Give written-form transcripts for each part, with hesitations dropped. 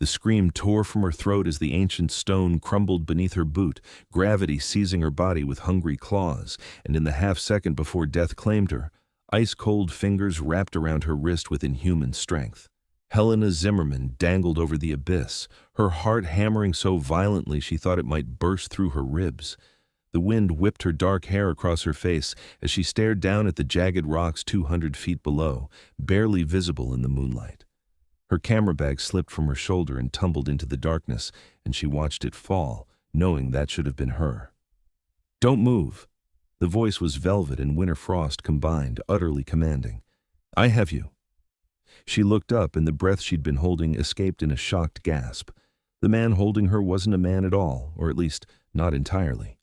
The scream tore from her throat as the ancient stone crumbled beneath her boot, gravity seizing her body with hungry claws, and in the half-second before death claimed her, ice-cold fingers wrapped around her wrist with inhuman strength. Helena Zimmerman dangled over the abyss, her heart hammering so violently she thought it might burst through her ribs. The wind whipped her dark hair across her face as she stared down at the jagged rocks 200 feet below, barely visible in the moonlight. Her camera bag slipped from her shoulder and tumbled into the darkness, and she watched it fall, knowing that should have been her. "Don't move." The voice was velvet and winter frost combined, utterly commanding. "I have you." She looked up, and the breath she'd been holding escaped in a shocked gasp. The man holding her wasn't a man at all, or at least not entirely.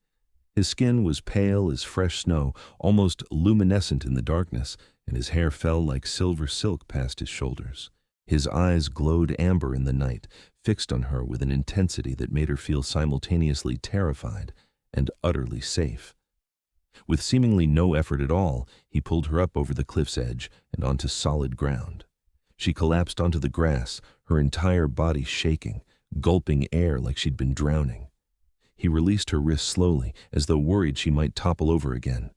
His skin was pale as fresh snow, almost luminescent in the darkness, and his hair fell like silver silk past his shoulders. His eyes glowed amber in the night, fixed on her with an intensity that made her feel simultaneously terrified and utterly safe. With seemingly no effort at all, he pulled her up over the cliff's edge and onto solid ground. She collapsed onto the grass, her entire body shaking, gulping air like she'd been drowning. He released her wrist slowly, as though worried she might topple over again.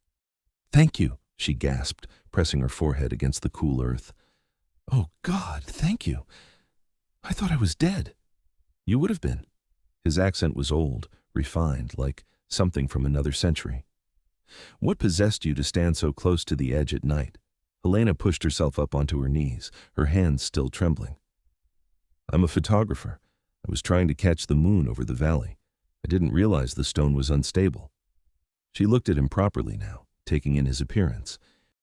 "Thank you," she gasped, pressing her forehead against the cool earth. "Oh, God, thank you. I thought I was dead." "You would have been." His accent was old, refined, like something from another century. "What possessed you to stand so close to the edge at night?" Helena pushed herself up onto her knees, her hands still trembling. "I'm a photographer. I was trying to catch the moon over the valley. I didn't realize the stone was unstable." She looked at him properly now, taking in his appearance.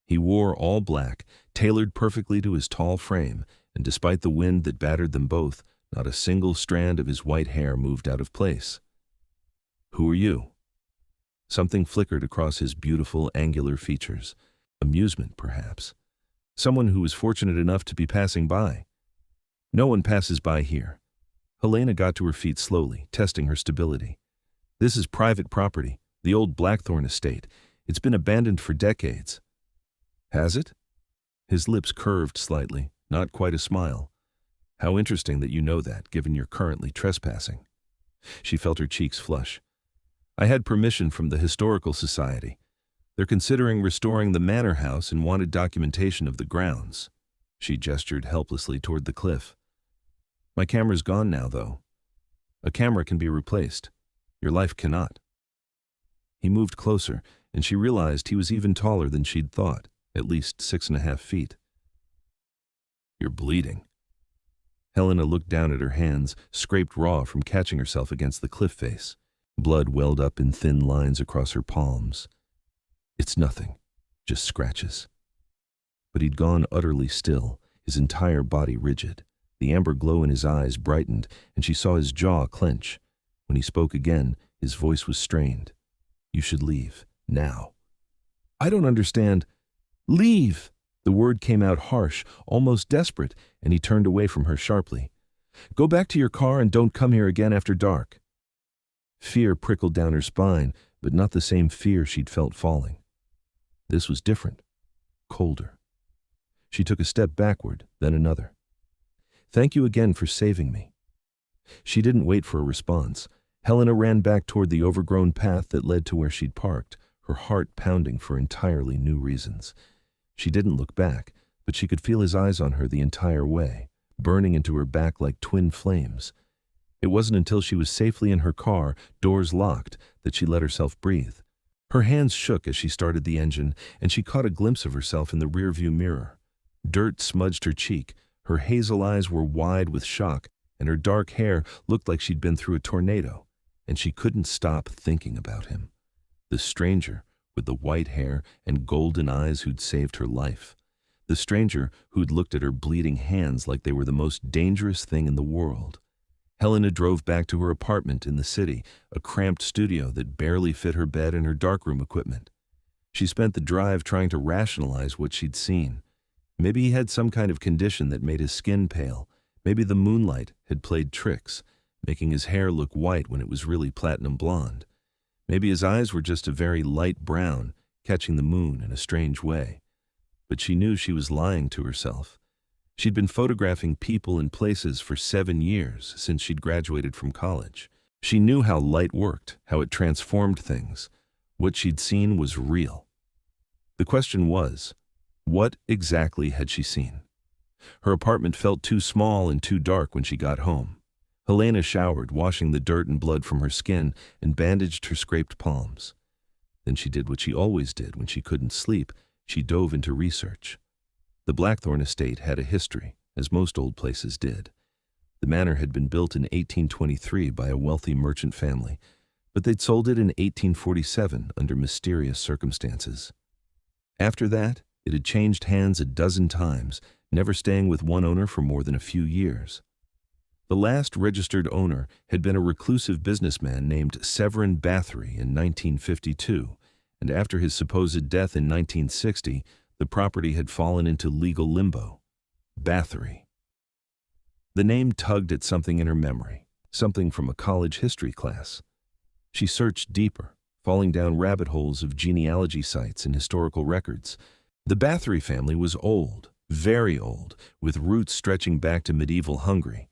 He wore all black, tailored perfectly to his tall frame, and despite the wind that battered them both, not a single strand of his white hair moved out of place. "Who are you?" Something flickered across his beautiful, angular features. Amusement, perhaps. Someone who was fortunate enough to be passing by. "No one passes by here." Helena got to her feet slowly, testing her stability. "This is private property, the old Blackthorn estate. It's been abandoned for decades." "Has it?" His lips curved slightly, not quite a smile. "How interesting that you know that, given you're currently trespassing." She felt her cheeks flush. "I had permission from the Historical Society. They're considering restoring the manor house and wanted documentation of the grounds." She gestured helplessly toward the cliff. "My camera's gone now, though." "A camera can be replaced. Your life cannot." He moved closer, and she realized he was even taller than she'd thought, at least 6.5 feet. "You're bleeding." Helena looked down at her hands, scraped raw from catching herself against the cliff face. Blood welled up in thin lines across her palms. "It's nothing, just scratches." But he'd gone utterly still, his entire body rigid. The amber glow in his eyes brightened, and she saw his jaw clench. When he spoke again, his voice was strained. "You should leave, now." "I don't understand." "Leave!" The word came out harsh, almost desperate, and he turned away from her sharply. "Go back to your car and don't come here again after dark." Fear prickled down her spine, but not the same fear she'd felt falling. This was different, colder. She took a step backward, then another. "Thank you again for saving me." She didn't wait for a response. Helena ran back toward the overgrown path that led to where she'd parked, her heart pounding for entirely new reasons. She didn't look back, but she could feel his eyes on her the entire way, burning into her back like twin flames. It wasn't until she was safely in her car, doors locked, that she let herself breathe. Her hands shook as she started the engine, and she caught a glimpse of herself in the rearview mirror. Dirt smudged her cheek, her hazel eyes were wide with shock, and her dark hair looked like she'd been through a tornado, and she couldn't stop thinking about him. The stranger with the white hair and golden eyes who'd saved her life. The stranger who'd looked at her bleeding hands like they were the most dangerous thing in the world. Helena drove back to her apartment in the city, a cramped studio that barely fit her bed and her darkroom equipment. She spent the drive trying to rationalize what she'd seen. Maybe he had some kind of condition that made his skin pale. Maybe the moonlight had played tricks, making his hair look white when it was really platinum blonde. Maybe his eyes were just a very light brown, catching the moon in a strange way. But she knew she was lying to herself. She'd been photographing people and places for 7 years since she'd graduated from college. She knew how light worked, how it transformed things. What she'd seen was real. The question was, what exactly had she seen? Her apartment felt too small and too dark when she got home. Helena showered, washing the dirt and blood from her skin, and bandaged her scraped palms. Then she did what she always did when she couldn't sleep. She dove into research. The Blackthorn estate had a history, as most old places did. The manor had been built in 1823 by a wealthy merchant family, but they'd sold it in 1847 under mysterious circumstances. After that, it had changed hands a dozen times, never staying with one owner for more than a few years. The last registered owner had been a reclusive businessman named Severin Bathory in 1952, and after his supposed death in 1960, the property had fallen into legal limbo. Bathory. The name tugged at something in her memory, something from a college history class. She searched deeper, falling down rabbit holes of genealogy sites and historical records. The Bathory family was old, very old, with roots stretching back to medieval Hungary.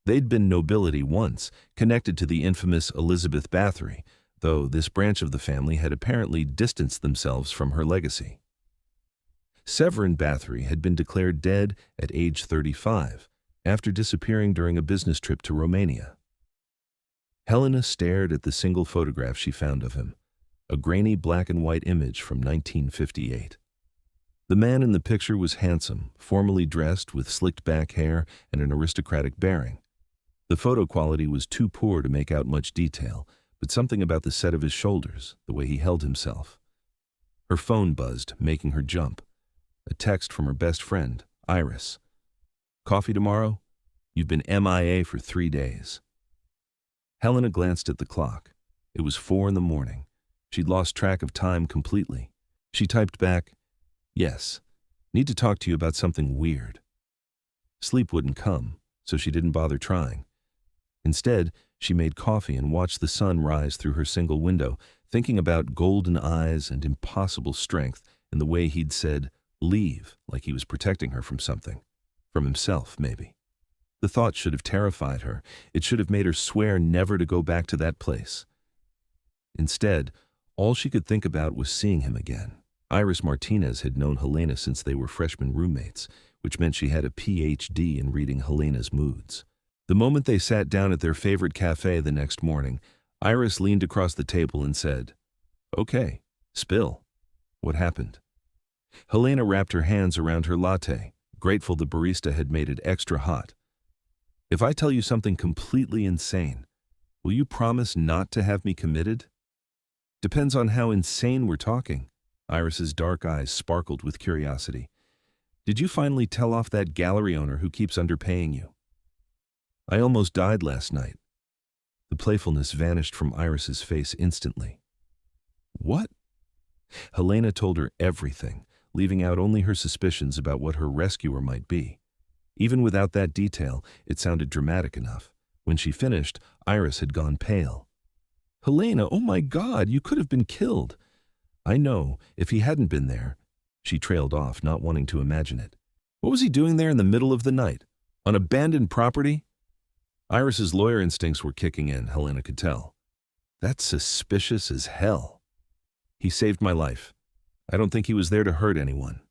They'd been nobility once, connected to the infamous Elizabeth Bathory, though this branch of the family had apparently distanced themselves from her legacy. Severin Bathory had been declared dead at age 35, after disappearing during a business trip to Romania. Helena stared at the single photograph she found of him, a grainy black and white image from 1958. The man in the picture was handsome, formally dressed with slicked back hair and an aristocratic bearing. The photo quality was too poor to make out much detail, but something about the set of his shoulders, the way he held himself. Her phone buzzed, making her jump. A text from her best friend, Iris. "Coffee tomorrow? You've been MIA for 3 days." Helena glanced at the clock. It was 4 in the morning. She'd lost track of time completely. She typed back, "Yes, need to talk to you about something weird." Sleep wouldn't come, so she didn't bother trying. Instead, she made coffee and watched the sun rise through her single window, thinking about golden eyes and impossible strength in the way he'd said, "Leave," like he was protecting her from something. From himself, maybe. The thought should have terrified her. It should have made her swear never to go back to that place. Instead, all she could think about was seeing him again. Iris Martinez had known Helena since they were freshman roommates, which meant she had a PhD in reading Helena's moods. The moment they sat down at their favorite cafe the next morning, Iris leaned across the table and said, "Okay, spill. What happened?" Helena wrapped her hands around her latte, grateful the barista had made it extra hot. "If I tell you something completely insane, will you promise not to have me committed?" "Depends on how insane we're talking." Iris's dark eyes sparkled with curiosity. "Did you finally tell off that gallery owner who keeps underpaying you?" "I almost died last night." The playfulness vanished from Iris's face instantly. "What?" Helena told her everything, leaving out only her suspicions about what her rescuer might be. Even without that detail, it sounded dramatic enough. When she finished, Iris had gone pale. "Helena, oh my God, you could have been killed." "I know, if he hadn't been there." She trailed off, not wanting to imagine it. "What was he doing there in the middle of the night? On abandoned property?" Iris's lawyer instincts were kicking in, Helena could tell. "That's suspicious as hell." "He saved my life. I don't think he was there to hurt anyone."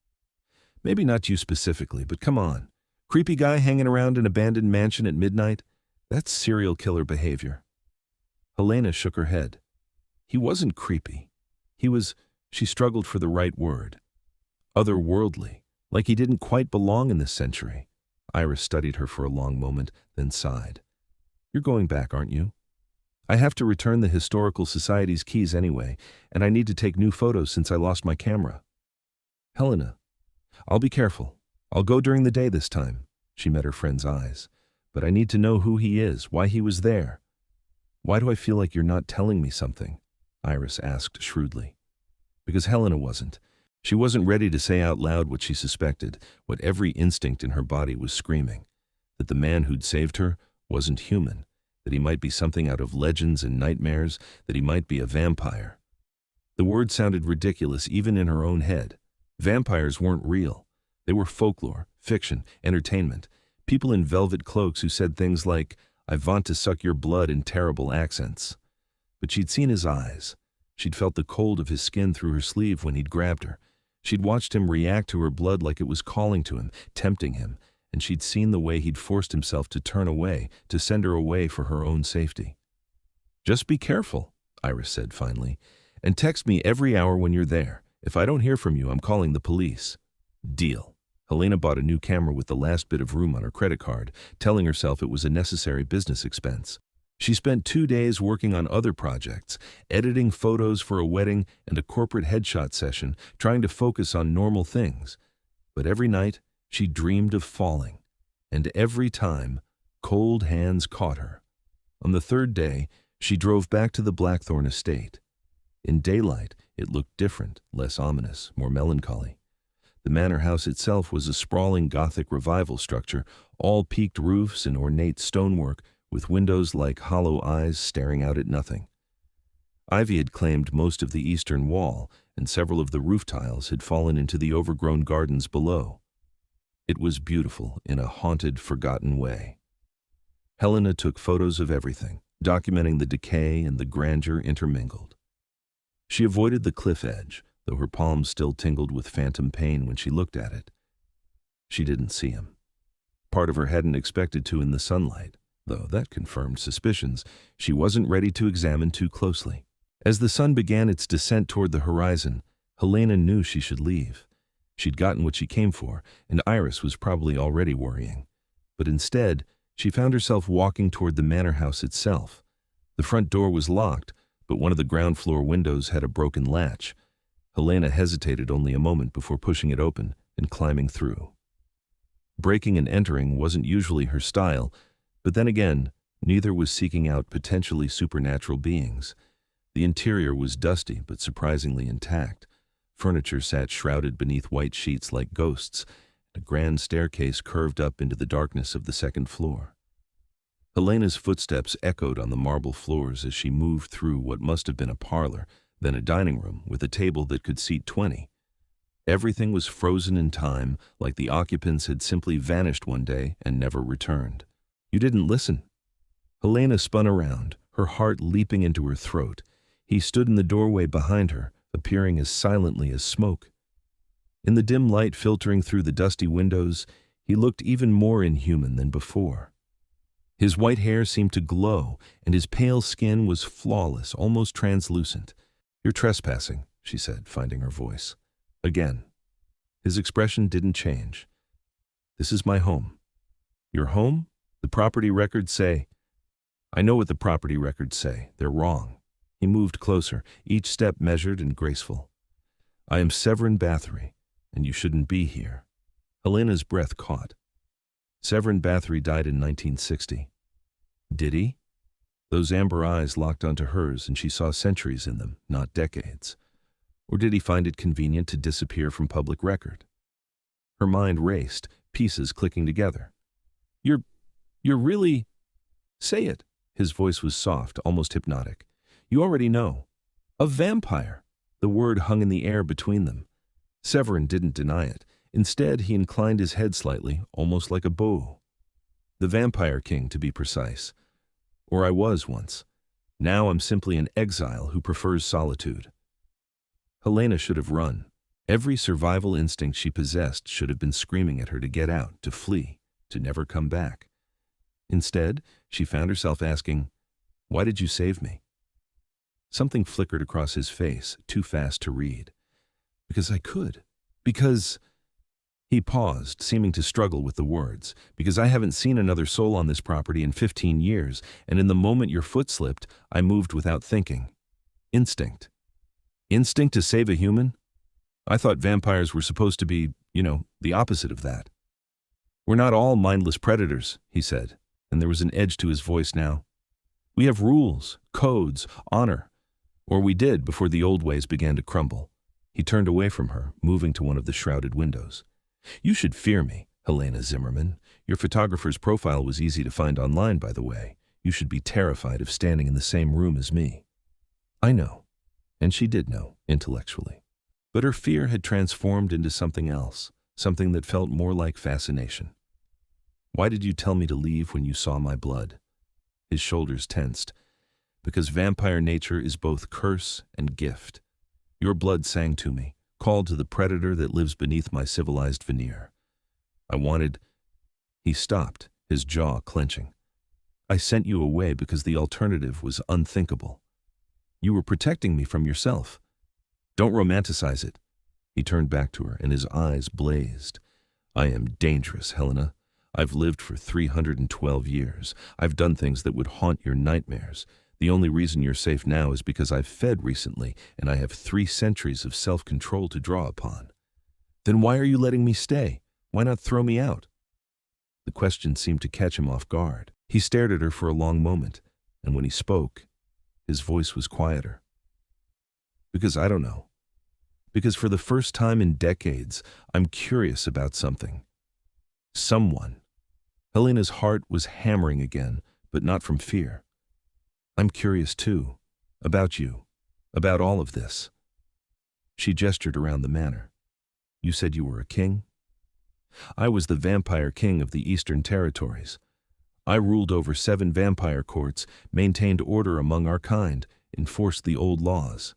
"Maybe not you specifically, but come on. Creepy guy hanging around an abandoned mansion at midnight? That's serial killer behavior." Helena shook her head. "He wasn't creepy. He was," she struggled for the right word, "otherworldly, like he didn't quite belong in this century." Iris studied her for a long moment, then sighed. "You're going back, aren't you?" "I have to return the Historical Society's keys anyway, and I need to take new photos since I lost my camera." "Helena, I'll be careful. I'll go during the day this time." She met her friend's eyes. "But I need to know who he is, why he was there." "Why do I feel like you're not telling me something?" Iris asked shrewdly. Because Helena wasn't. She wasn't ready to say out loud what she suspected, what every instinct in her body was screaming. That the man who'd saved her wasn't human, that he might be something out of legends and nightmares, that he might be a vampire. The word sounded ridiculous even in her own head. Vampires weren't real. They were folklore, fiction, entertainment. People in velvet cloaks who said things like, "I want to suck your blood," in terrible accents. But she'd seen his eyes. She'd felt the cold of his skin through her sleeve when he'd grabbed her. She'd watched him react to her blood like it was calling to him, tempting him, and she'd seen the way he'd forced himself to turn away, to send her away for her own safety. "Just be careful," Iris said finally, "and text me every hour when you're there. If I don't hear from you, I'm calling the police." Deal. Helena bought a new camera with the last bit of room on her credit card, telling herself it was a necessary business expense. She spent 2 days working on other projects, editing photos for a wedding and a corporate headshot session, trying to focus on normal things. But every night, she dreamed of falling, and every time, cold hands caught her. On the third day, she drove back to the Blackthorn estate. In daylight, it looked different, less ominous, more melancholy. The manor house itself was a sprawling Gothic revival structure, all peaked roofs and ornate stonework, with windows like hollow eyes staring out at nothing. Ivy had claimed most of the eastern wall, and several of the roof tiles had fallen into the overgrown gardens below. It was beautiful in a haunted, forgotten way. Helena took photos of everything, documenting the decay and the grandeur intermingled. She avoided the cliff edge, though her palms still tingled with phantom pain when she looked at it. She didn't see him. Part of her hadn't expected to in the sunlight, though that confirmed suspicions she wasn't ready to examine too closely. As the sun began its descent toward the horizon, Helena knew she should leave. She'd gotten what she came for, and Iris was probably already worrying. But instead, she found herself walking toward the manor house itself. The front door was locked, but one of the ground floor windows had a broken latch. Helena hesitated only a moment before pushing it open and climbing through. Breaking and entering wasn't usually her style, but then again, neither was seeking out potentially supernatural beings. The interior was dusty but surprisingly intact. Furniture sat shrouded beneath white sheets like ghosts. A grand staircase curved up into the darkness of the second floor. Helena's footsteps echoed on the marble floors as she moved through what must have been a parlor, then a dining room with a table that could seat 20. Everything was frozen in time, like the occupants had simply vanished one day and never returned. "You didn't listen." Helena spun around, her heart leaping into her throat. He stood in the doorway behind her, appearing as silently as smoke. In the dim light filtering through the dusty windows, he looked even more inhuman than before. His white hair seemed to glow, and his pale skin was flawless, almost translucent. "You're trespassing," she said, finding her voice. Again. His expression didn't change. "This is my home." "Your home? The property records say—" "I know what the property records say. They're wrong." He moved closer, each step measured and graceful. "I am Severin Bathory, and you shouldn't be here." Helena's breath caught. Severin Bathory died in 1960. Did he? Those amber eyes locked onto hers, and she saw centuries in them, not decades. Or did he find it convenient to disappear from public record? Her mind raced, pieces clicking together. You're really—" "Say it." His voice was soft, almost hypnotic. "You already know." "A vampire." The word hung in the air between them. Severin didn't deny it. Instead, he inclined his head slightly, almost like a bow. "The Vampire King, to be precise. Or I was once. Now I'm simply an exile who prefers solitude." Helena should have run. Every survival instinct she possessed should have been screaming at her to get out, to flee, to never come back. Instead, she found herself asking, "Why did you save me?" Something flickered across his face, too fast to read. "Because I could. Because—" He paused, seeming to struggle with the words. "Because I haven't seen another soul on this property in 15 years, and in the moment your foot slipped, I moved without thinking. Instinct." "Instinct to save a human? I thought vampires were supposed to be, the opposite of that." "We're not all mindless predators," he said, and there was an edge to his voice now. "We have rules, codes, honor. Or we did before the old ways began to crumble." He turned away from her, moving to one of the shrouded windows. "You should fear me, Helena Zimmerman. Your photographer's profile was easy to find online, by the way. You should be terrified of standing in the same room as me." "I know." And she did know, intellectually. But her fear had transformed into something else, something that felt more like fascination. Why did you tell me to leave when you saw my blood? His shoulders tensed. Because vampire nature is both curse and gift. Your blood sang to me, called to the predator that lives beneath my civilized veneer. I wanted... He stopped, his jaw clenching. I sent you away because the alternative was unthinkable. You were protecting me from yourself. Don't romanticize it. He turned back to her, and his eyes blazed. I am dangerous, Helena. I've lived for 312 years. I've done things that would haunt your nightmares. The only reason you're safe now is because I've fed recently, and I have 3 centuries of self-control to draw upon. Then why are you letting me stay? Why not throw me out? The question seemed to catch him off guard. He stared at her for a long moment, and when he spoke, his voice was quieter. Because I don't know. Because for the first time in decades, I'm curious about something. Someone. Helena's heart was hammering again, but not from fear. I'm curious too, about you, about all of this. She gestured around the manor. You said you were a king? I was the vampire king of the Eastern Territories. I ruled over 7 vampire courts, maintained order among our kind, enforced the old laws.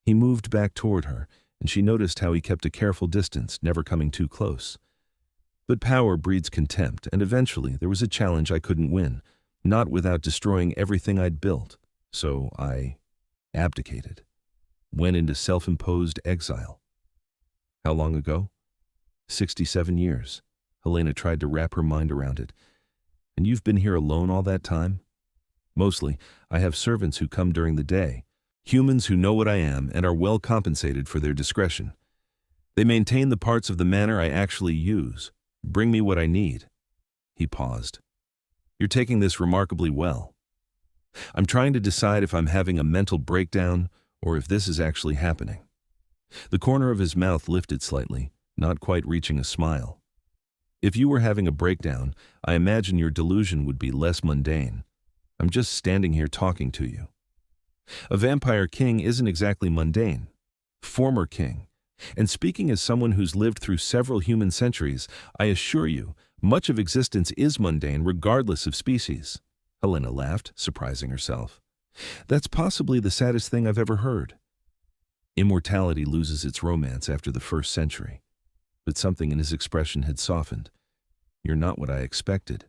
He moved back toward her, and she noticed how he kept a careful distance, never coming too close. But power breeds contempt, and eventually there was a challenge I couldn't win, not without destroying everything I'd built. So I abdicated, went into self-imposed exile. How long ago? 67 years. Helena tried to wrap her mind around it. And you've been here alone all that time? Mostly, I have servants who come during the day, humans who know what I am and are well compensated for their discretion. They maintain the parts of the manor I actually use, bring me what I need. He paused. You're taking this remarkably well. I'm trying to decide if I'm having a mental breakdown or if this is actually happening. The corner of his mouth lifted slightly, not quite reaching a smile. If you were having a breakdown, I imagine your delusion would be less mundane. I'm just standing here talking to you. A vampire king isn't exactly mundane. Former king. And speaking as someone who's lived through several human centuries, I assure you, much of existence is mundane regardless of species. Helena laughed, surprising herself. That's possibly the saddest thing I've ever heard. Immortality loses its romance after the 1st century. But something in his expression had softened. You're not what I expected.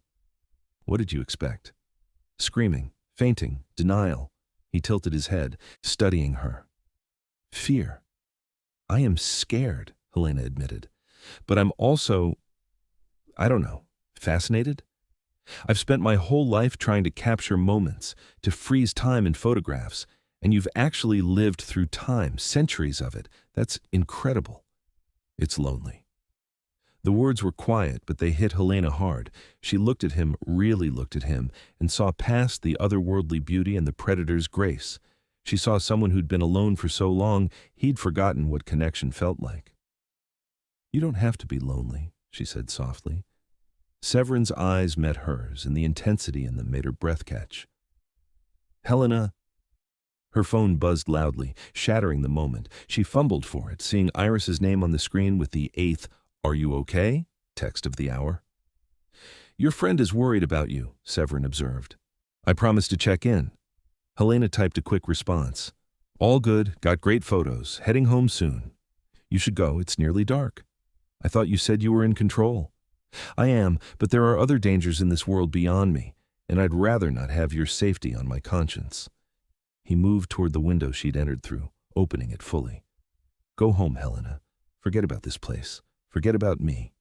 What did you expect? Screaming, fainting, denial. He tilted his head, studying her. Fear. I am scared, Helena admitted. But I'm also, I don't know, fascinated? I've spent my whole life trying to capture moments, to freeze time in photographs, and you've actually lived through time, centuries of it. That's incredible. It's lonely. The words were quiet, but they hit Helena hard. She looked at him, really looked at him, and saw past the otherworldly beauty and the predator's grace. She saw someone who'd been alone for so long, he'd forgotten what connection felt like. You don't have to be lonely, she said softly. Severin's eyes met hers, and the intensity in them made her breath catch. Helena... Her phone buzzed loudly, shattering the moment. She fumbled for it, seeing Iris's name on the screen with the 8th "Are you okay?" text of the hour. Your friend is worried about you, Severin observed. I promised to check in. Helena typed a quick response. All good, got great photos, heading home soon. You should go, it's nearly dark. I thought you said you were in control. I am, but there are other dangers in this world beyond me, and I'd rather not have your safety on my conscience. He moved toward the window she'd entered through, opening it fully. Go home, Helena. Forget about this place. Forget about me.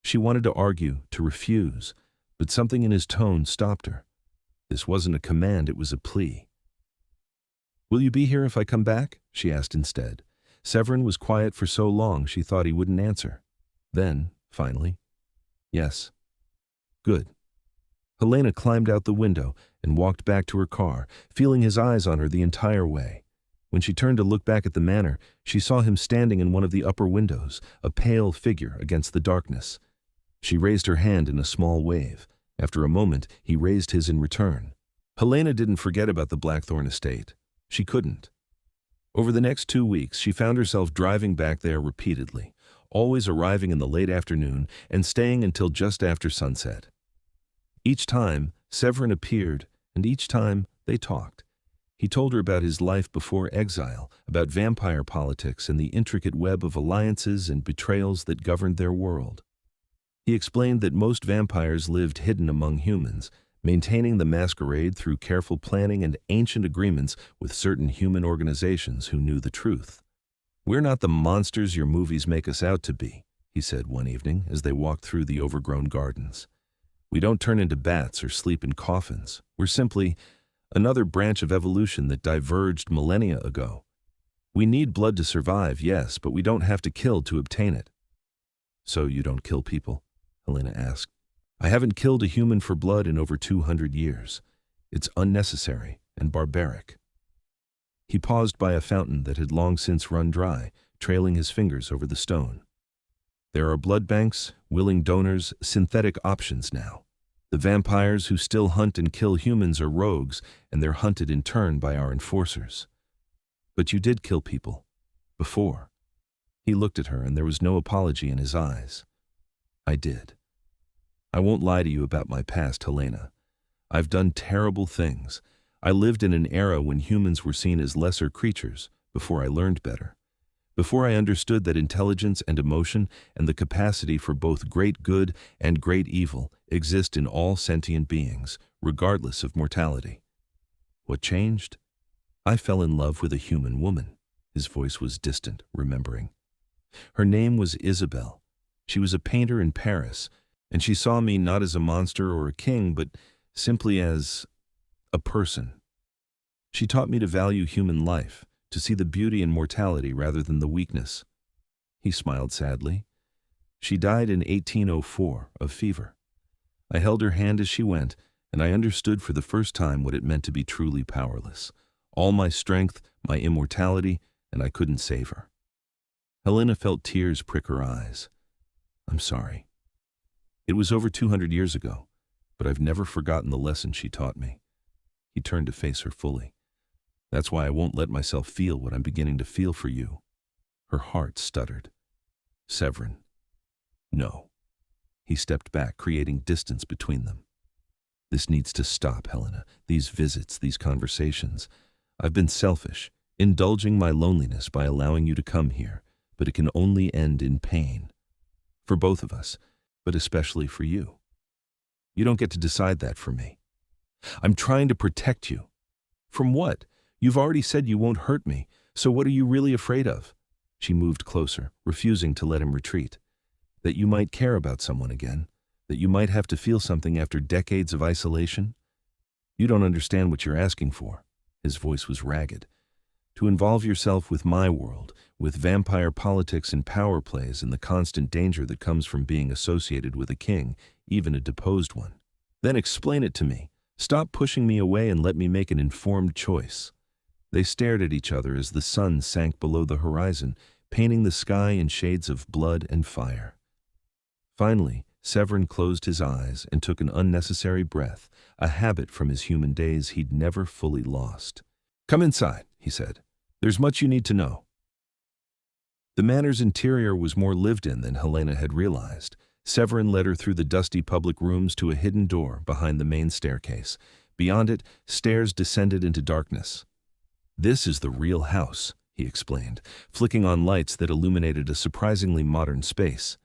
She wanted to argue, to refuse, but something in his tone stopped her. This wasn't a command, it was a plea. Will you be here if I come back? She asked instead. Severin was quiet for so long she thought he wouldn't answer. Then, finally, yes. Good. Helena climbed out the window and walked back to her car, feeling his eyes on her the entire way. When she turned to look back at the manor, she saw him standing in one of the upper windows, a pale figure against the darkness. She raised her hand in a small wave. After a moment, he raised his in return. Helena didn't forget about the Blackthorn estate. She couldn't. Over the next 2 weeks, she found herself driving back there repeatedly, always arriving in the late afternoon and staying until just after sunset. Each time, Severin appeared, and each time they talked. He told her about his life before exile, about vampire politics and the intricate web of alliances and betrayals that governed their world. He explained that most vampires lived hidden among humans, maintaining the masquerade through careful planning and ancient agreements with certain human organizations who knew the truth. "We're not the monsters your movies make us out to be," he said one evening as they walked through the overgrown gardens. "We don't turn into bats or sleep in coffins. We're simply another branch of evolution that diverged millennia ago. We need blood to survive, yes, but we don't have to kill to obtain it." "So you don't kill people?" Helena asked. "I haven't killed a human for blood in over 200 years. It's unnecessary and barbaric." He paused by a fountain that had long since run dry, trailing his fingers over the stone. "There are blood banks, willing donors, synthetic options now. The vampires who still hunt and kill humans are rogues, and they're hunted in turn by our enforcers. But you did kill people. Before." He looked at her, and there was no apology in his eyes. "I did. I won't lie to you about my past, Helena. I've done terrible things. I lived in an era when humans were seen as lesser creatures, before I learned better. Before I understood that intelligence and emotion and the capacity for both great good and great evil exist in all sentient beings, regardless of mortality. What changed? I fell in love with a human woman." His voice was distant, remembering. "Her name was Isabel. She was a painter in Paris, and she saw me not as a monster or a king, but simply as a person. She taught me to value human life, to see the beauty in mortality rather than the weakness." He smiled sadly. "She died in 1804 of fever. I held her hand as she went, and I understood for the first time what it meant to be truly powerless. All my strength, my immortality, and I couldn't save her." Helena felt tears prick her eyes. "I'm sorry. It was over 200 years ago, but I've never forgotten the lesson she taught me." He turned to face her fully. "That's why I won't let myself feel what I'm beginning to feel for you." Her heart stuttered. "Severin." "No." He stepped back, creating distance between them. "This needs to stop, Helena. These visits, these conversations. I've been selfish, indulging my loneliness by allowing you to come here, but it can only end in pain. For both of us, but especially for you. You don't get to decide that for me. I'm trying to protect you." "From what? You've already said you won't hurt me, so what are you really afraid of?" She moved closer, refusing to let him retreat. "That you might care about someone again, that you might have to feel something after decades of isolation? You don't understand what you're asking for." His voice was ragged. "To involve yourself with my world, with vampire politics and power plays and the constant danger that comes from being associated with a king, even a deposed one. Then explain it to me. Stop pushing me away and let me make an informed choice." They stared at each other as the sun sank below the horizon, painting the sky in shades of blood and fire. Finally, Severin closed his eyes and took an unnecessary breath, a habit from his human days he'd never fully lost. "Come inside," he said. "There's much you need to know." The manor's interior was more lived in than Helena had realized. Severin led her through the dusty public rooms to a hidden door behind the main staircase. Beyond it, stairs descended into darkness. "This is the real house," he explained, flicking on lights that illuminated a surprisingly modern space.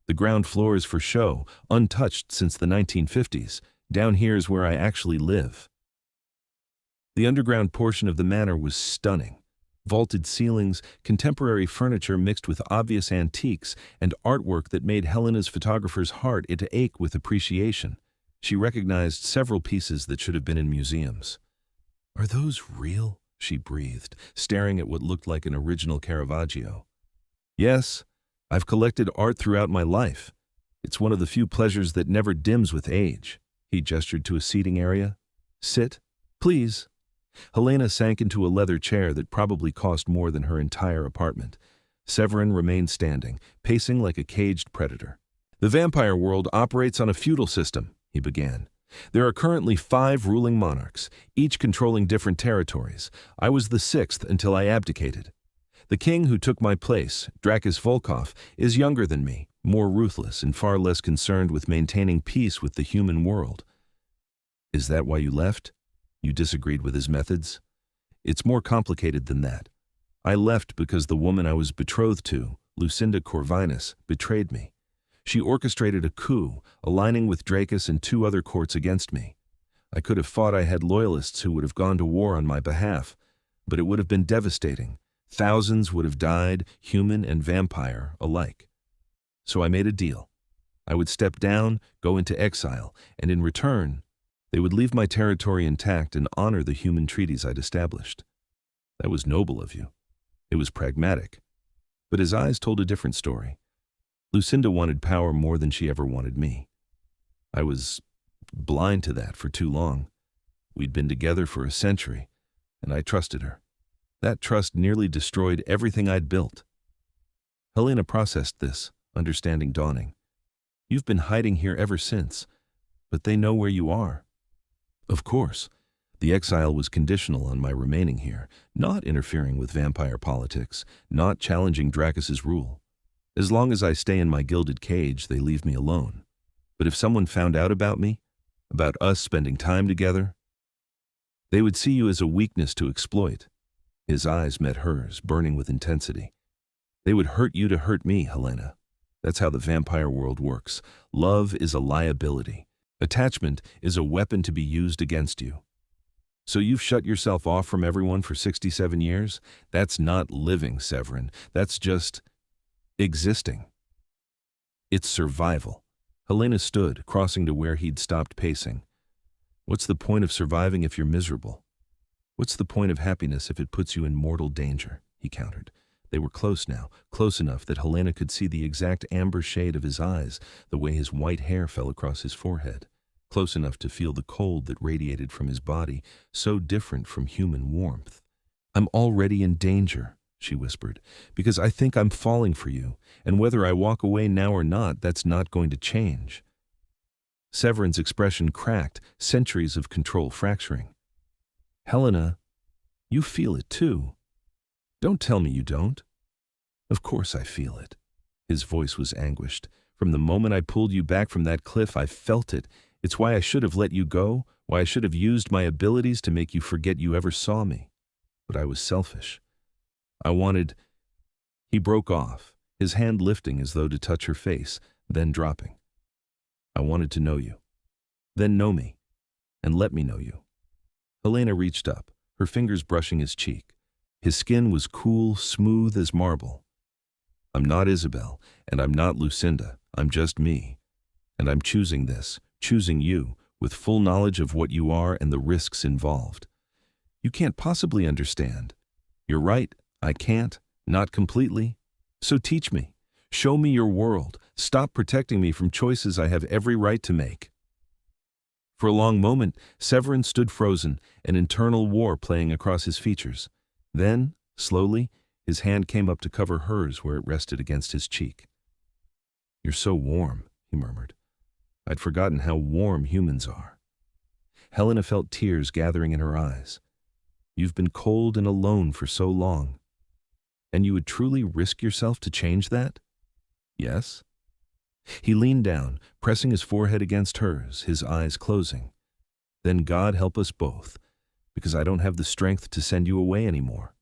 "The ground floor is for show, untouched since the 1950s. Down here is where I actually live." The underground portion of the manor was stunning. Vaulted ceilings, contemporary furniture mixed with obvious antiques, and artwork that made Helena's photographer's heart to ache with appreciation. She recognized several pieces that should have been in museums. "Are those real?" she breathed, staring at what looked like an original Caravaggio. "Yes, I've collected art throughout my life. It's one of the few pleasures that never dims with age." He gestured to a seating area. "Sit, please." Helena sank into a leather chair that probably cost more than her entire apartment. Severin remained standing, pacing like a caged predator. "The vampire world operates on a feudal system," he began. "There are currently 5 ruling monarchs, each controlling different territories. I was the 6th until I abdicated. The king who took my place, Drakus Volkov, is younger than me, more ruthless and far less concerned with maintaining peace with the human world. Is that why you left? You disagreed with his methods? It's more complicated than that. I left because the woman I was betrothed to, Lucinda Corvinus, betrayed me. She orchestrated a coup, aligning with Drakus and 2 other courts against me. I could have fought. I had loyalists who would have gone to war on my behalf, but it would have been devastating. Thousands would have died, human and vampire alike. So I made a deal. I would step down, go into exile, and in return, they would leave my territory intact and honor the human treaties I'd established. That was noble of you. It was pragmatic. But his eyes told a different story. Lucinda wanted power more than she ever wanted me. I was blind to that for too long. We'd been together for a century, and I trusted her. That trust nearly destroyed everything I'd built. Helena processed this, understanding dawning. You've been hiding here ever since, but they know where you are. Of course, the exile was conditional on my remaining here, not interfering with vampire politics, not challenging Drakus's rule. As long as I stay in my gilded cage, they leave me alone. But if someone found out about me, about us spending time together, they would see you as a weakness to exploit. His eyes met hers, burning with intensity. They would hurt you to hurt me, Helena. That's how the vampire world works. Love is a liability. Attachment is a weapon to be used against you. So you've shut yourself off from everyone for 67 years? That's not living, Severin. That's just existing. It's survival. Helena stood, crossing to where he'd stopped pacing. What's the point of surviving if you're miserable? What's the point of happiness if it puts you in mortal danger? He countered. They were close now, close enough that Helena could see the exact amber shade of his eyes, the way his white hair fell across his forehead. Close enough to feel the cold that radiated from his body, so different from human warmth. I'm already in danger, she whispered, because I think I'm falling for you, and whether I walk away now or not, that's not going to change. Severin's expression cracked, centuries of control fracturing. Helena, you feel it too. Don't tell me you don't. Of course I feel it. His voice was anguished. From the moment I pulled you back from that cliff, I felt it. It's why I should have let you go, why I should have used my abilities to make you forget you ever saw me. But I was selfish. I wanted... He broke off, his hand lifting as though to touch her face, then dropping. I wanted to know you. Then know me. And let me know you. Helena reached up, her fingers brushing his cheek. His skin was cool, smooth as marble. I'm not Isabel, and I'm not Lucinda. I'm just me. And I'm choosing this, choosing you, with full knowledge of what you are and the risks involved. You can't possibly understand. You're right, I can't, not completely. So teach me. Show me your world. Stop protecting me from choices I have every right to make. For a long moment, Severin stood frozen, an internal war playing across his features. Then, slowly, his hand came up to cover hers where it rested against his cheek. You're so warm, he murmured. I'd forgotten how warm humans are. Helena felt tears gathering in her eyes. You've been cold and alone for so long. And you would truly risk yourself to change that? Yes? He leaned down, pressing his forehead against hers, his eyes closing. Then God help us both, because I don't have the strength to send you away anymore.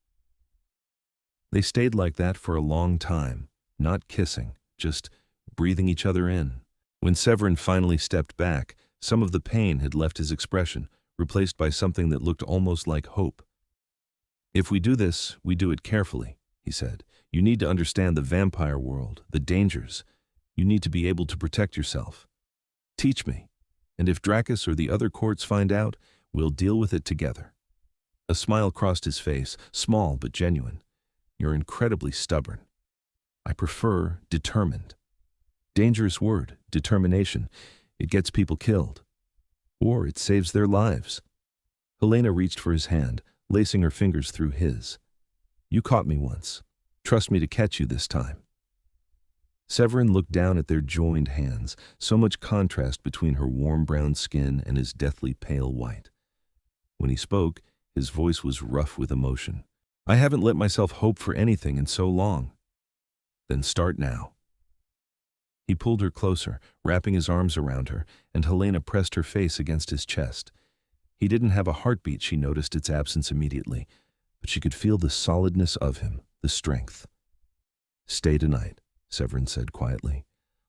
They stayed like that for a long time, not kissing, just breathing each other in. When Severin finally stepped back, some of the pain had left his expression, replaced by something that looked almost like hope. If we do this, we do it carefully, he said. You need to understand the vampire world, the dangers. You need to be able to protect yourself. Teach me, and if Drakus or the other courts find out, we'll deal with it together. A smile crossed his face, small but genuine. You're incredibly stubborn. I prefer determined. Dangerous word, determination. It gets people killed. Or it saves their lives. Helena reached for his hand, lacing her fingers through his. You caught me once. Trust me to catch you this time. Severin looked down at their joined hands, so much contrast between her warm brown skin and his deathly pale white. When he spoke, his voice was rough with emotion. I haven't let myself hope for anything in so long. Then start now. He pulled her closer, wrapping his arms around her, and Helena pressed her face against his chest. He didn't have a heartbeat, she noticed its absence immediately, but she could feel the solidness of him, the strength. Stay tonight, Severin said quietly.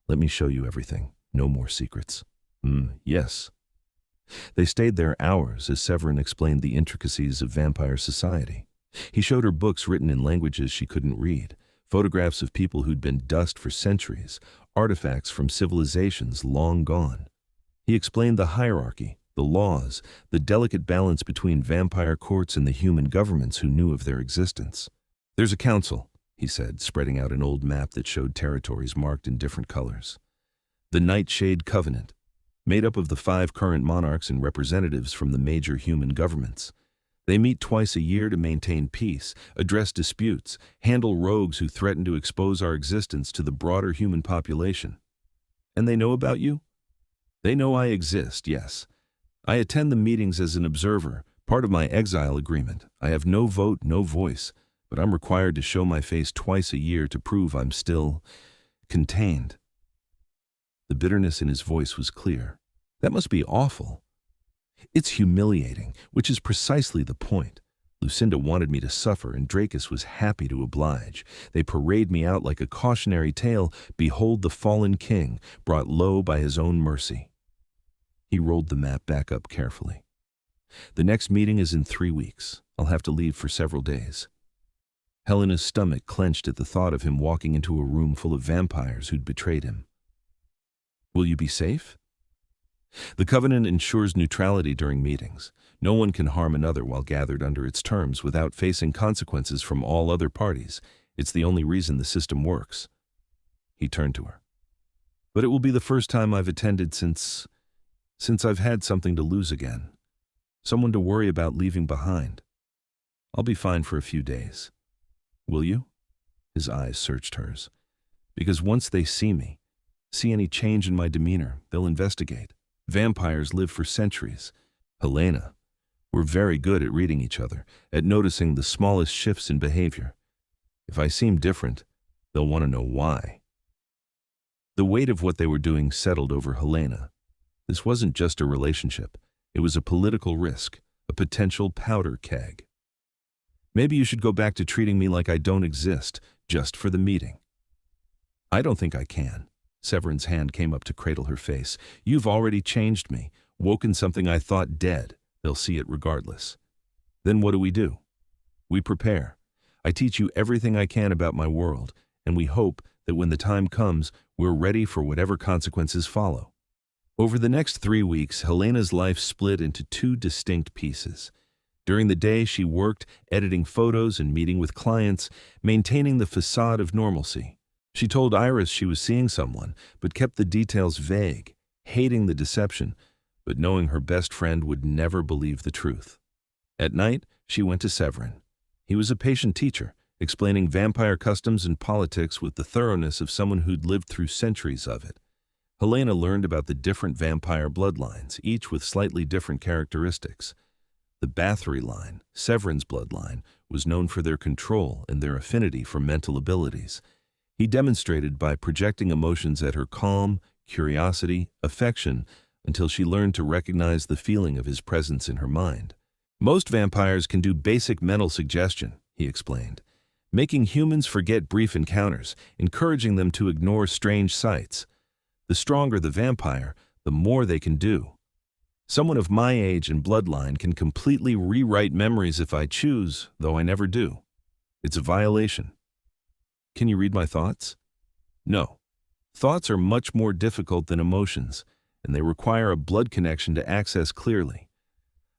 Let me show you everything. No more secrets. Yes. They stayed there hours as Severin explained the intricacies of vampire society. He showed her books written in languages she couldn't read, photographs of people who'd been dust for centuries, artifacts from civilizations long gone. He explained the hierarchy, the laws, the delicate balance between vampire courts and the human governments who knew of their existence. There's a council, he said, spreading out an old map that showed territories marked in different colors. The Nightshade Covenant, made up of the 5 current monarchs and representatives from the major human governments. They meet twice a year to maintain peace, address disputes, handle rogues who threaten to expose our existence to the broader human population. And they know about you? They know I exist, yes. I attend the meetings as an observer, part of my exile agreement. I have no vote, no voice, but I'm required to show my face twice a year to prove I'm still contained. The bitterness in his voice was clear. That must be awful. It's humiliating, which is precisely the point. Lucinda wanted me to suffer, and Dracus was happy to oblige. They parade me out like a cautionary tale, behold the fallen king, brought low by his own mercy. He rolled the map back up carefully. The next meeting is in 3 weeks. I'll have to leave for several days. Helena's stomach clenched at the thought of him walking into a room full of vampires who'd betrayed him. Will you be safe? The Covenant ensures neutrality during meetings. No one can harm another while gathered under its terms without facing consequences from all other parties. It's the only reason the system works. He turned to her. But it will be the first time I've attended since I've had something to lose again. Someone to worry about leaving behind. I'll be fine for a few days. Will you? His eyes searched hers. Because once they see me, see any change in my demeanor, they'll investigate. Vampires live for centuries. Helena, we're very good at reading each other, at noticing the smallest shifts in behavior. If I seem different, they'll want to know why. The weight of what they were doing settled over Helena. This wasn't just a relationship. It was a political risk, a potential powder keg. Maybe you should go back to treating me like I don't exist, just for the meeting. I don't think I can. Severin's hand came up to cradle her face. You've already changed me, woken something I thought dead. They'll see it regardless. Then what do? We prepare. I teach you everything I can about my world, and we hope that when the time comes, we're ready for whatever consequences follow. Over the next 3 weeks, Helena's life split into 2 distinct pieces. During the day, she worked, editing photos and meeting with clients, maintaining the facade of normalcy. She told Iris she was seeing someone, but kept the details vague, hating the deception, but knowing her best friend would never believe the truth. At night, she went to Severin. He was a patient teacher, explaining vampire customs and politics with the thoroughness of someone who'd lived through centuries of it. Helena learned about the different vampire bloodlines, each with slightly different characteristics. The Bathory line, Severin's bloodline, was known for their control and their affinity for mental abilities. He demonstrated by projecting emotions at her calm, curiosity, affection, until she learned to recognize the feeling of his presence in her mind. Most vampires can do basic mental suggestion, he explained, making humans forget brief encounters, encouraging them to ignore strange sights. The stronger the vampire, the more they can do. Someone of my age and bloodline can completely rewrite memories if I choose, though I never do. It's a violation. Can you read my thoughts? No. Thoughts are much more difficult than emotions, and they require a blood connection to access clearly.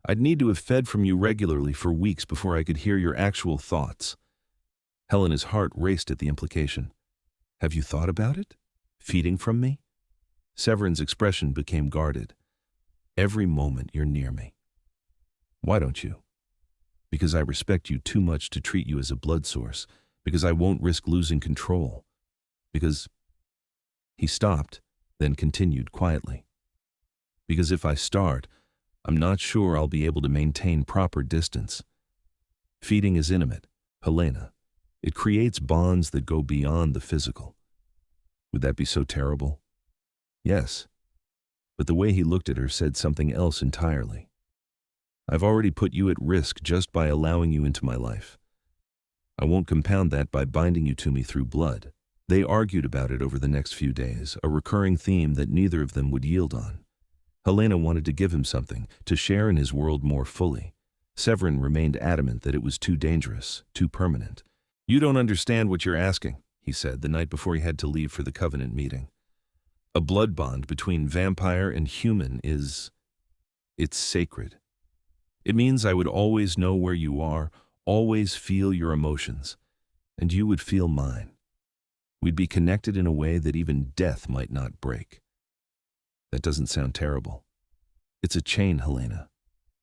I'd need to have fed from you regularly for weeks before I could hear your actual thoughts. Helena's heart raced at the implication. Have you thought about it? Feeding from me? Severin's expression became guarded. Every moment you're near me. Why don't you? Because I respect you too much to treat you as a blood source. Because I won't risk losing control. Because... He stopped, then continued quietly. Because if I start, I'm not sure I'll be able to maintain proper distance. Feeding is intimate. Helena, it creates bonds that go beyond the physical. Would that be so terrible? Yes, but the way he looked at her said something else entirely. I've already put you at risk just by allowing you into my life. I won't compound that by binding you to me through blood. They argued about it over the next few days, a recurring theme that neither of them would yield on. Helena wanted to give him something, to share in his world more fully. Severin remained adamant that it was too dangerous, too permanent. You don't understand what you're asking, he said the night before he had to leave for the Covenant meeting. A blood bond between vampire and human it's sacred. It means I would always know where you are, always feel your emotions, and you would feel mine. We'd be connected in a way that even death might not break. That doesn't sound terrible. It's a chain, Helena,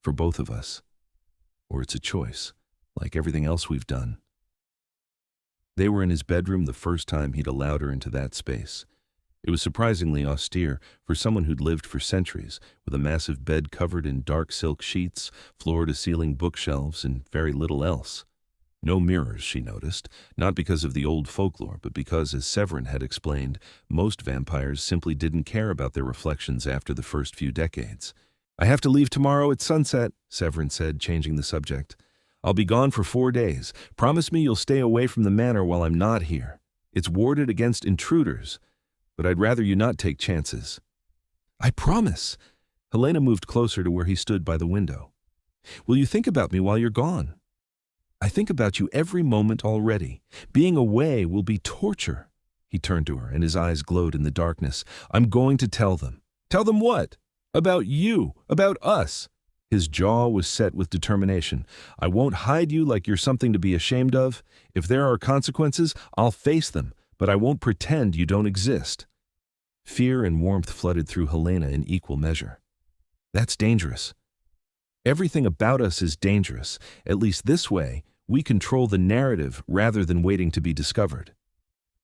for both of us. Or it's a choice, like everything else we've done. They were in his bedroom the first time he'd allowed her into that space. It was surprisingly austere for someone who'd lived for centuries, with a massive bed covered in dark silk sheets, floor-to-ceiling bookshelves, and very little else. No mirrors, she noticed, not because of the old folklore, but because, as Severin had explained, most vampires simply didn't care about their reflections after the first few decades. I have to leave tomorrow at sunset, Severin said, changing the subject. I'll be gone for 4 days. Promise me you'll stay away from the manor while I'm not here. It's warded against intruders, but I'd rather you not take chances. I promise. Helena moved closer to where he stood by the window. Will you think about me while you're gone? I think about you every moment already. Being away will be torture. He turned to her, and his eyes glowed in the darkness. I'm going to tell them. Tell them what? About you, about us. His jaw was set with determination. I won't hide you like you're something to be ashamed of. If there are consequences, I'll face them, but I won't pretend you don't exist. Fear and warmth flooded through Helena in equal measure. That's dangerous. Everything about us is dangerous. At least this way, we control the narrative rather than waiting to be discovered.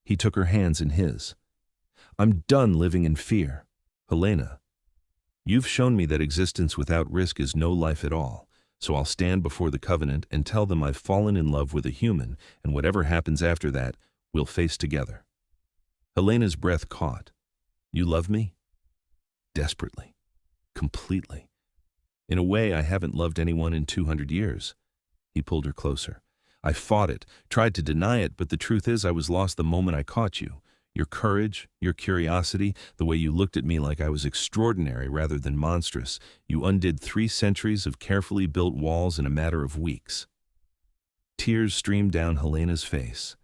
He took her hands in his. I'm done living in fear. Helena, you've shown me that existence without risk is no life at all, so I'll stand before the Covenant and tell them I've fallen in love with a human, and whatever happens after that, we'll face together. Helena's breath caught. You love me? Desperately. Completely. In a way I haven't loved anyone in 200 years. He pulled her closer. I fought it, tried to deny it, but the truth is I was lost the moment I caught you. Your courage, your curiosity, the way you looked at me like I was extraordinary rather than monstrous. You undid 3 centuries of carefully built walls in a matter of weeks. Tears streamed down Helena's face.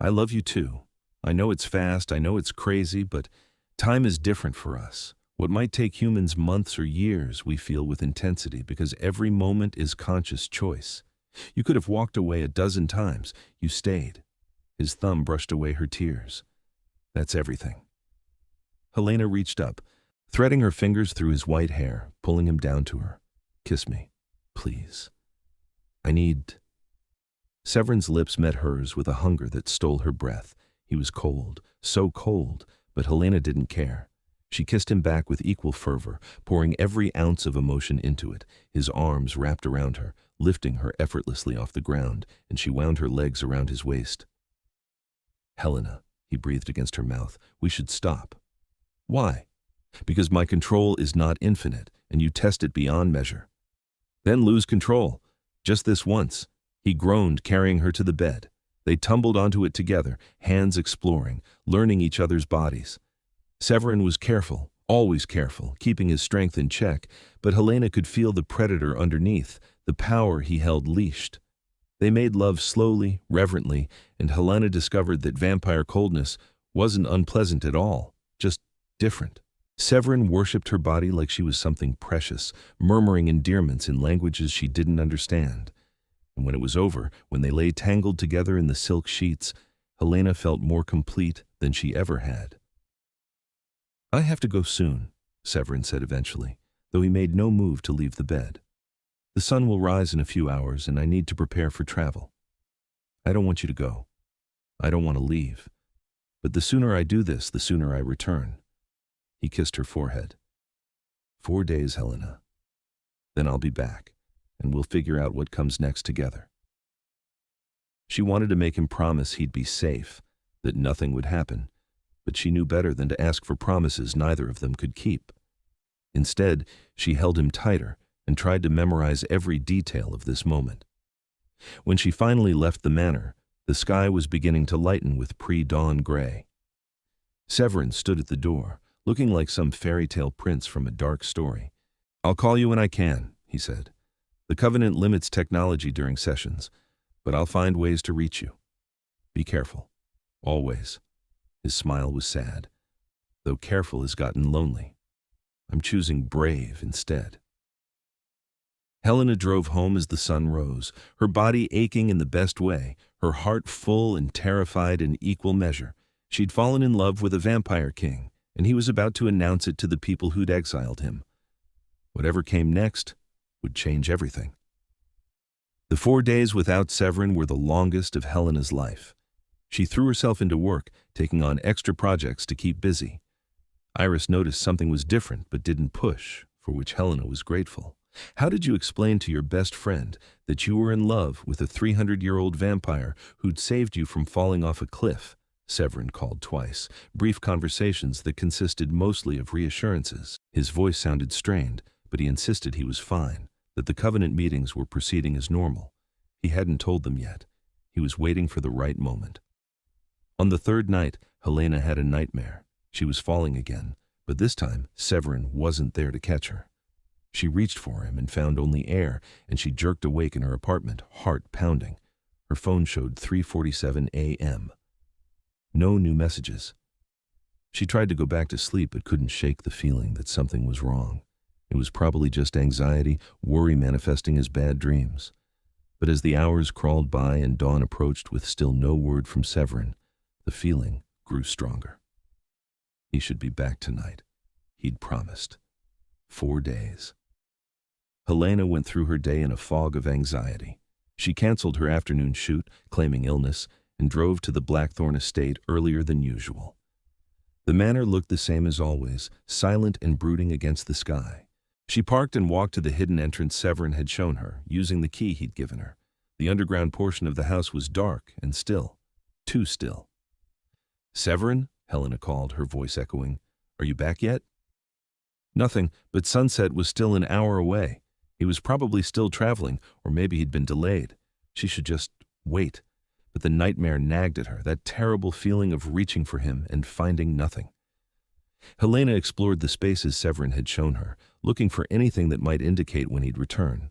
I love you too. I know it's fast, I know it's crazy, but time is different for us. What might take humans months or years, we feel with intensity because every moment is conscious choice. You could have walked away a dozen times. You stayed. His thumb brushed away her tears. That's everything. Helena reached up, threading her fingers through his white hair, pulling him down to her. Kiss me, please. I need... Severin's lips met hers with a hunger that stole her breath. He was cold, so cold, but Helena didn't care. She kissed him back with equal fervor, pouring every ounce of emotion into it, his arms wrapped around her, lifting her effortlessly off the ground, and she wound her legs around his waist. Helena, he breathed against her mouth, we should stop. Why? Because my control is not infinite, and you test it beyond measure. Then lose control. Just this once. He groaned, carrying her to the bed. They tumbled onto it together, hands exploring, learning each other's bodies. Severin was careful, always careful, keeping his strength in check, but Helena could feel the predator underneath, the power he held leashed. They made love slowly, reverently, and Helena discovered that vampire coldness wasn't unpleasant at all, just different. Severin worshipped her body like she was something precious, murmuring endearments in languages she didn't understand. And when it was over, when they lay tangled together in the silk sheets, Helena felt more complete than she ever had. I have to go soon, Severin said eventually, though he made no move to leave the bed. The sun will rise in a few hours, and I need to prepare for travel. I don't want you to go. I don't want to leave. But the sooner I do this, the sooner I return. He kissed her forehead. 4 days, Helena. Then I'll be back, and we'll figure out what comes next together. She wanted to make him promise he'd be safe, that nothing would happen, but she knew better than to ask for promises neither of them could keep. Instead, she held him tighter and tried to memorize every detail of this moment. When she finally left the manor, the sky was beginning to lighten with pre-dawn gray. Severin stood at the door, looking like some fairy tale prince from a dark story. "I'll call you when I can," he said. "The Covenant limits technology during sessions, but I'll find ways to reach you. Be careful. Always." His smile was sad. "Though careful has gotten lonely. I'm choosing brave instead." Helena drove home as the sun rose, her body aching in the best way, her heart full and terrified in equal measure. She'd fallen in love with a vampire king, and he was about to announce it to the people who'd exiled him. Whatever came next would change everything. The 4 days without Severin were the longest of Helena's life. She threw herself into work, taking on extra projects to keep busy. Iris noticed something was different but didn't push, for which Helena was grateful. "How did you explain to your best friend that you were in love with a 300-year-old vampire who'd saved you from falling off a cliff?" Severin called twice, brief conversations that consisted mostly of reassurances. His voice sounded strained, but he insisted he was fine, that the Covenant meetings were proceeding as normal. He hadn't told them yet. He was waiting for the right moment. On the third night, Helena had a nightmare. She was falling again, but this time Severin wasn't there to catch her. She reached for him and found only air, and she jerked awake in her apartment, heart pounding. Her phone showed 3:47 a.m. No new messages. She tried to go back to sleep but couldn't shake the feeling that something was wrong. It was probably just anxiety, worry manifesting as bad dreams. But as the hours crawled by and dawn approached with still no word from Severin, the feeling grew stronger. He should be back tonight. He'd promised. 4 days. Helena went through her day in a fog of anxiety. She canceled her afternoon shoot, claiming illness, and drove to the Blackthorn estate earlier than usual. The manor looked the same as always, silent and brooding against the sky. She parked and walked to the hidden entrance Severin had shown her, using the key he'd given her. The underground portion of the house was dark and still. Too still. "Severin?" Helena called, her voice echoing. "Are you back yet?" Nothing, but sunset was still an hour away. He was probably still traveling, or maybe he'd been delayed. She should just wait. But the nightmare nagged at her, that terrible feeling of reaching for him and finding nothing. Helena explored the spaces Severin had shown her, looking for anything that might indicate when he'd return.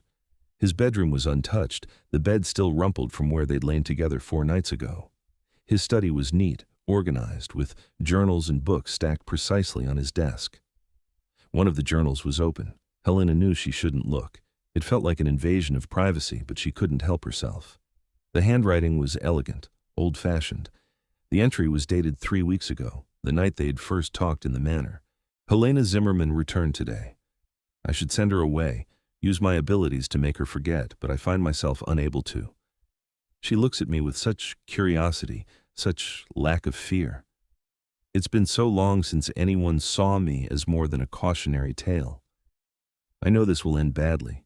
His bedroom was untouched, the bed still rumpled from where they'd lain together 4 nights ago. His study was neat, organized, with journals and books stacked precisely on his desk. One of the journals was open. Helena knew she shouldn't look. It felt like an invasion of privacy, but she couldn't help herself. The handwriting was elegant, old-fashioned. The entry was dated 3 weeks ago, the night they had first talked in the manor. "Helena Zimmerman returned today. I should send her away, use my abilities to make her forget, but I find myself unable to. She looks at me with such curiosity, such lack of fear. It's been so long since anyone saw me as more than a cautionary tale. I know this will end badly.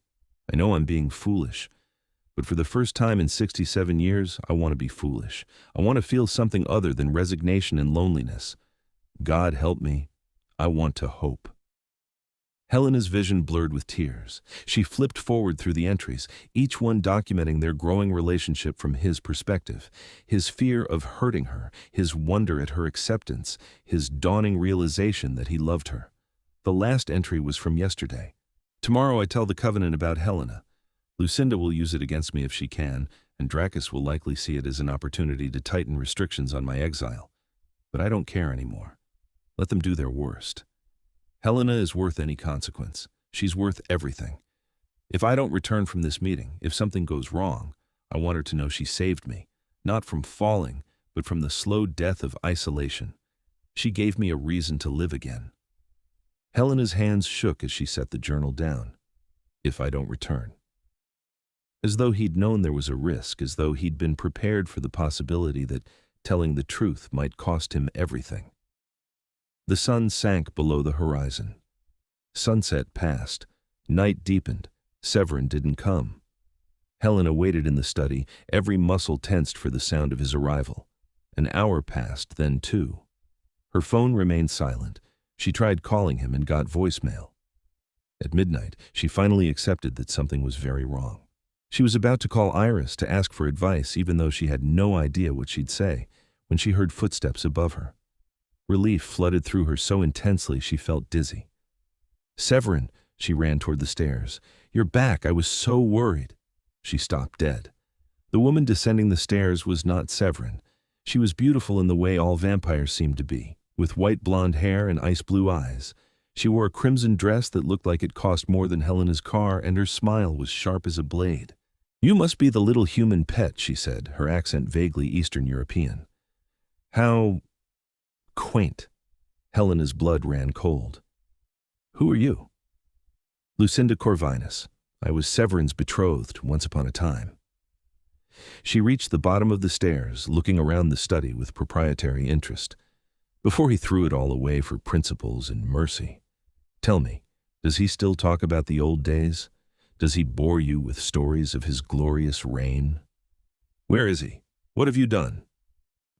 I know I'm being foolish. But for the first time in 67 years, I want to be foolish. I want to feel something other than resignation and loneliness. God help me. I want to hope." Helena's vision blurred with tears. She flipped forward through the entries, each one documenting their growing relationship from his perspective. His fear of hurting her, his wonder at her acceptance, his dawning realization that he loved her. The last entry was from yesterday. "Tomorrow I tell the Covenant about Helena. Lucinda will use it against me if she can, and Dracus will likely see it as an opportunity to tighten restrictions on my exile. But I don't care anymore. Let them do their worst. Helena is worth any consequence. She's worth everything. If I don't return from this meeting, if something goes wrong, I want her to know she saved me, not from falling, but from the slow death of isolation. She gave me a reason to live again." Helena's hands shook as she set the journal down. "If I don't return." As though he'd known there was a risk, as though he'd been prepared for the possibility that telling the truth might cost him everything. The sun sank below the horizon. Sunset passed. Night deepened. Severin didn't come. Helena waited in the study, every muscle tensed for the sound of his arrival. An hour passed, then two. Her phone remained silent. She tried calling him and got voicemail. At midnight, she finally accepted that something was very wrong. She was about to call Iris to ask for advice, even though she had no idea what she'd say, when she heard footsteps above her. Relief flooded through her so intensely she felt dizzy. "Severin," she ran toward the stairs. "You're back. I was so worried." She stopped dead. The woman descending the stairs was not Severin. She was beautiful in the way all vampires seem to be, with white blonde hair and ice-blue eyes. She wore a crimson dress that looked like it cost more than Helena's car, and her smile was sharp as a blade. "You must be the little human pet," she said, her accent vaguely Eastern European. "How quaint." Helena's blood ran cold. "Who are you?" "Lucinda Corvinus. I was Severin's betrothed once upon a time." She reached the bottom of the stairs, looking around the study with proprietary interest. Before he threw it all away for principles and mercy. "Tell me, does he still talk about the old days? Does he bore you with stories of his glorious reign?" "Where is he? What have you done?"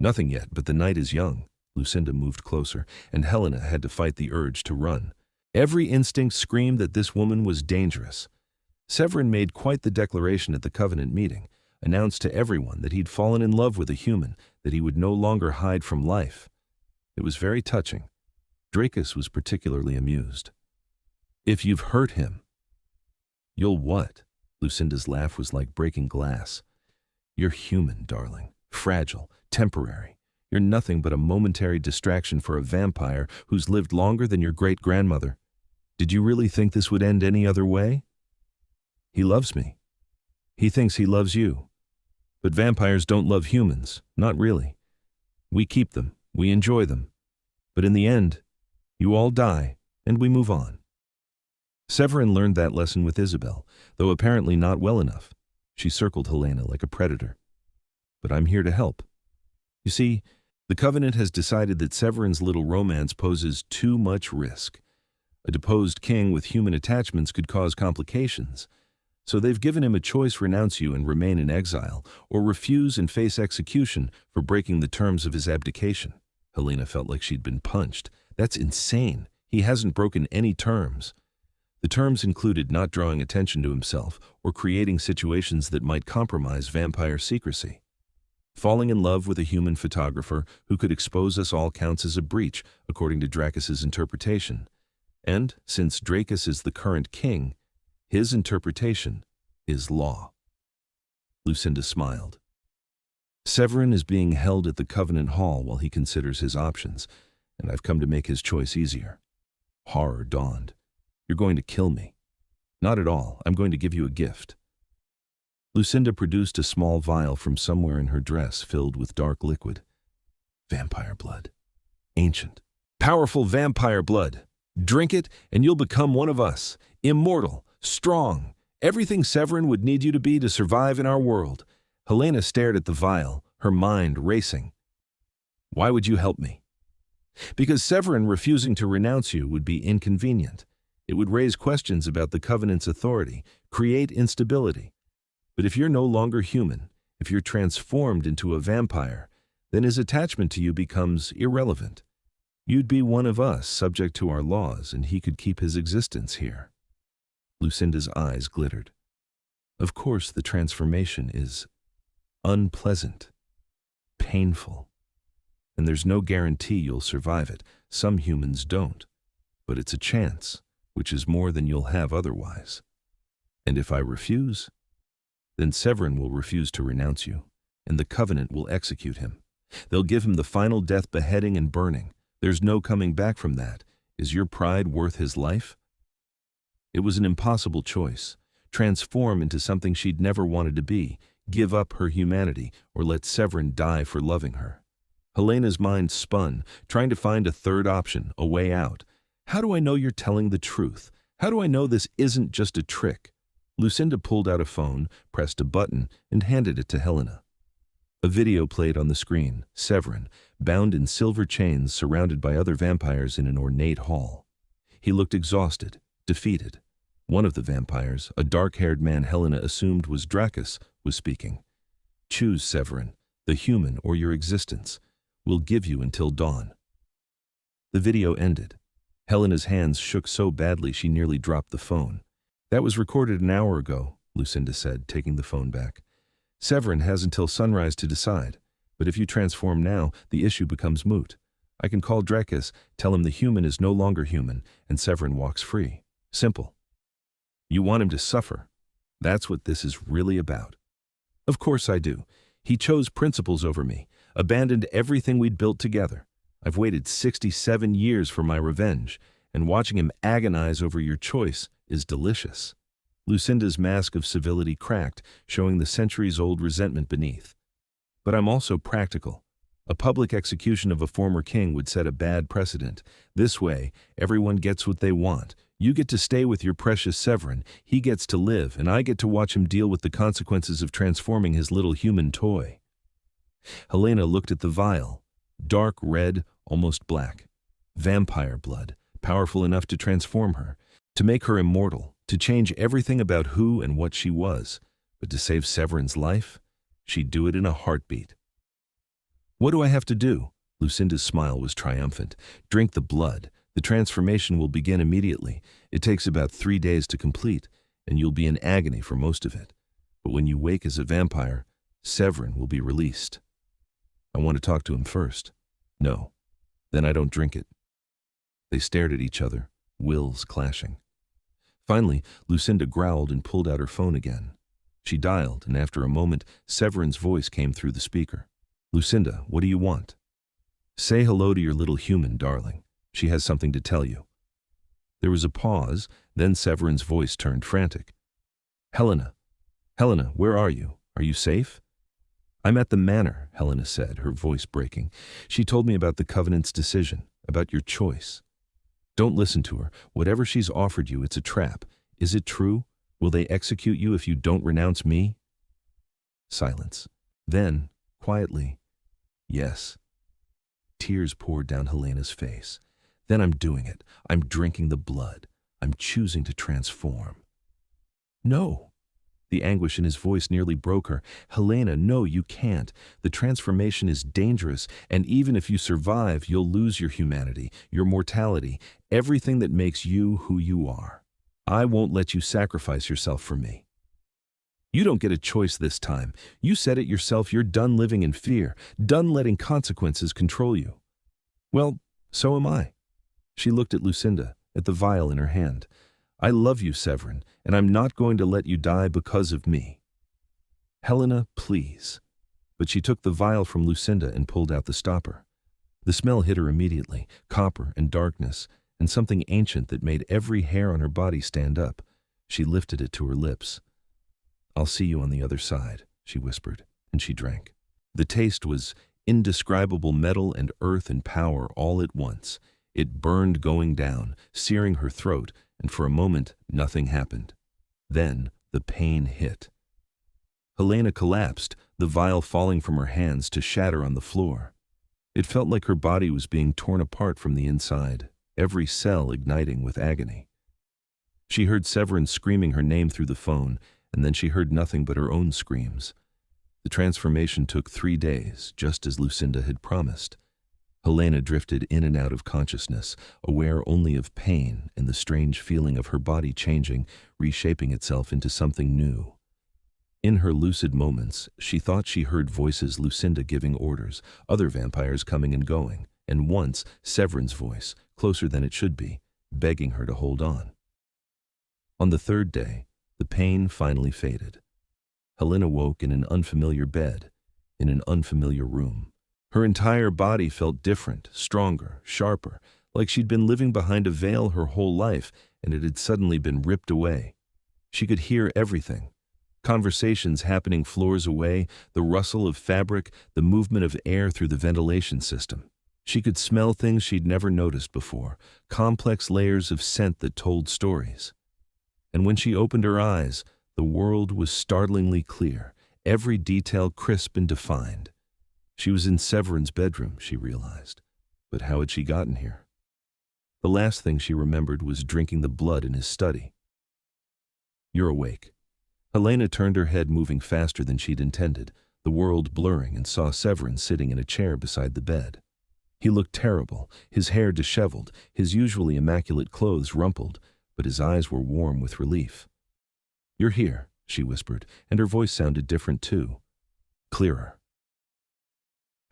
"Nothing yet, but the night is young." Lucinda moved closer, and Helena had to fight the urge to run. Every instinct screamed that this woman was dangerous. Severin made quite the declaration at the Covenant meeting, announced to everyone that he'd fallen in love with a human, that he would no longer hide from life. It was very touching. Dracus was particularly amused. "If you've hurt him..." "You'll what?" Lucinda's laugh was like breaking glass. "You're human, darling. Fragile, temporary. You're nothing but a momentary distraction for a vampire who's lived longer than your great-grandmother. Did you really think this would end any other way?" "He loves me. He thinks he loves you. But vampires don't love humans, not really. We keep them, we enjoy them. But in the end, you all die, and we move on." Severin learned that lesson with Isabel, though apparently not well enough. She circled Helena like a predator. "But I'm here to help. You see, the Covenant has decided that Severin's little romance poses too much risk. A deposed king with human attachments could cause complications. So they've given him a choice: renounce you and remain in exile, or refuse and face execution for breaking the terms of his abdication." Helena felt like she'd been punched. "That's insane. He hasn't broken any terms." The terms included not drawing attention to himself or creating situations that might compromise vampire secrecy. Falling in love with a human photographer who could expose us all counts as a breach, according to Dracus's interpretation. And, since Dracus is the current king, his interpretation is law. Lucinda smiled. "Severin is being held at the Covenant Hall while he considers his options, and I've come to make his choice easier." Horror dawned. "You're going to kill me." "Not at all. I'm going to give you a gift." Lucinda produced a small vial from somewhere in her dress filled with dark liquid. Vampire blood. Ancient. Powerful vampire blood. Drink it and you'll become one of us. Immortal. Strong. Everything Severin would need you to be to survive in our world. Helena stared at the vial, her mind racing. "Why would you help me?" "Because Severin refusing to renounce you would be inconvenient. It would raise questions about the Covenant's authority, create instability. But if you're no longer human, if you're transformed into a vampire, then his attachment to you becomes irrelevant. You'd be one of us, subject to our laws, and he could keep his existence here." Lucinda's eyes glittered. "Of course, the transformation is unpleasant, painful, and there's no guarantee you'll survive it. Some humans don't. But it's a chance, which is more than you'll have otherwise. And if I refuse, then Severin will refuse to renounce you, and the Covenant will execute him. They'll give him the final death, beheading and burning. There's no coming back from that. Is your pride worth his life?" It was an impossible choice. Transform into something she'd never wanted to be, give up her humanity, or let Severin die for loving her. Helena's mind spun, trying to find a third option, a way out. "How do I know you're telling the truth? How do I know this isn't just a trick?" Lucinda pulled out a phone, pressed a button, and handed it to Helena. A video played on the screen. Severin, bound in silver chains, surrounded by other vampires in an ornate hall. He looked exhausted, defeated. One of the vampires, a dark-haired man Helena assumed was Dracus, was speaking. "Choose, Severin, the human or your existence. We'll give you until dawn." The video ended. Helena's hands shook so badly she nearly dropped the phone. "That was recorded an hour ago," Lucinda said, taking the phone back. "Severin has until sunrise to decide, but if you transform now, the issue becomes moot. I can call Dracus, tell him the human is no longer human, and Severin walks free. Simple." "You want him to suffer? That's what this is really about." "Of course I do. He chose principles over me, abandoned everything we'd built together. I've waited 67 years for my revenge, and watching him agonize over your choice is delicious." Lucinda's mask of civility cracked, showing the centuries-old resentment beneath. "But I'm also practical. A public execution of a former king would set a bad precedent. This way, everyone gets what they want. You get to stay with your precious Severin, he gets to live, and I get to watch him deal with the consequences of transforming his little human toy." Helena looked at the vial. Dark red, almost black. Vampire blood, powerful enough to transform her, to make her immortal, to change everything about who and what she was. But to save Severin's life, she'd do it in a heartbeat. "What do I have to do?" Lucinda's smile was triumphant. "Drink the blood. The transformation will begin immediately. It takes about 3 days to complete, and you'll be in agony for most of it. But when you wake as a vampire, Severin will be released." "I want to talk to him first." "No. Then I don't drink it." They stared at each other, wills clashing. Finally, Lucinda growled and pulled out her phone again. She dialed, and after a moment, Severin's voice came through the speaker. "Lucinda, what do you want?" "Say hello to your little human, darling. She has something to tell you." There was a pause, then Severin's voice turned frantic. "Helena, Helena, where are you? Are you safe?" "I'm at the manor," Helena said, her voice breaking. "She told me about the Covenant's decision, about your choice." "Don't listen to her. Whatever she's offered you, it's a trap. Is it true? Will they execute you if you don't renounce me?" Silence. Then, quietly, "Yes." Tears poured down Helena's face. "Then I'm doing it. I'm drinking the blood. I'm choosing to transform." "No." The anguish in his voice nearly broke her. "Helena, no, you can't. The transformation is dangerous, and even if you survive, you'll lose your humanity, your mortality, everything that makes you who you are. I won't let you sacrifice yourself for me." "You don't get a choice this time. You said it yourself, you're done living in fear, done letting consequences control you." "Well, so am I." She looked at Lucinda, at the vial in her hand. "I love you, Severin, and I'm not going to let you die because of me." "Helena, please." But she took the vial from Lucinda and pulled out the stopper. The smell hit her immediately, copper and darkness, and something ancient that made every hair on her body stand up. She lifted it to her lips. "I'll see you on the other side," she whispered, and she drank. The taste was indescribable, metal and earth and power all at once. It burned going down, searing her throat, and for a moment nothing happened. Then the pain hit. Helena collapsed, the vial falling from her hands to shatter on the floor. It felt like her body was being torn apart from the inside, every cell igniting with agony. She heard Severin screaming her name through the phone, and then she heard nothing but her own screams. The transformation took 3 days, just as Lucinda had promised. Helena drifted in and out of consciousness, aware only of pain and the strange feeling of her body changing, reshaping itself into something new. In her lucid moments, she thought she heard voices, Lucinda giving orders, other vampires coming and going, and once Severin's voice, closer than it should be, begging her to hold on. On the 3rd day, the pain finally faded. Helena woke in an unfamiliar bed, in an unfamiliar room. Her entire body felt different, stronger, sharper, like she'd been living behind a veil her whole life and it had suddenly been ripped away. She could hear everything. Conversations happening floors away, the rustle of fabric, the movement of air through the ventilation system. She could smell things she'd never noticed before, complex layers of scent that told stories. And when she opened her eyes, the world was startlingly clear, every detail crisp and defined. She was in Severin's bedroom, she realized. But how had she gotten here? The last thing she remembered was drinking the blood in his study. You're awake." Helena turned her head, moving faster than she'd intended, the world blurring, and saw Severin sitting in a chair beside the bed. He looked terrible, his hair disheveled, his usually immaculate clothes rumpled, but his eyes were warm with relief. "You're here," she whispered, and her voice sounded different too. Clearer.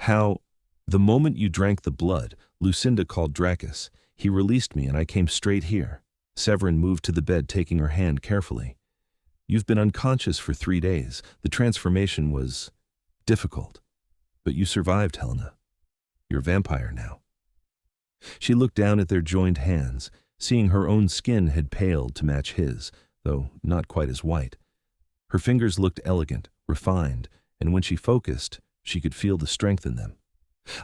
"How? The moment you drank the blood, Lucinda called Dracus. He released me and I came straight here." Severin moved to the bed, taking her hand carefully. "You've been unconscious for 3 days. The transformation was difficult. But you survived, Helena. You're a vampire now." She looked down at their joined hands, seeing her own skin had paled to match his, though not quite as white. Her fingers looked elegant, refined, and when she focused, she could feel the strength in them.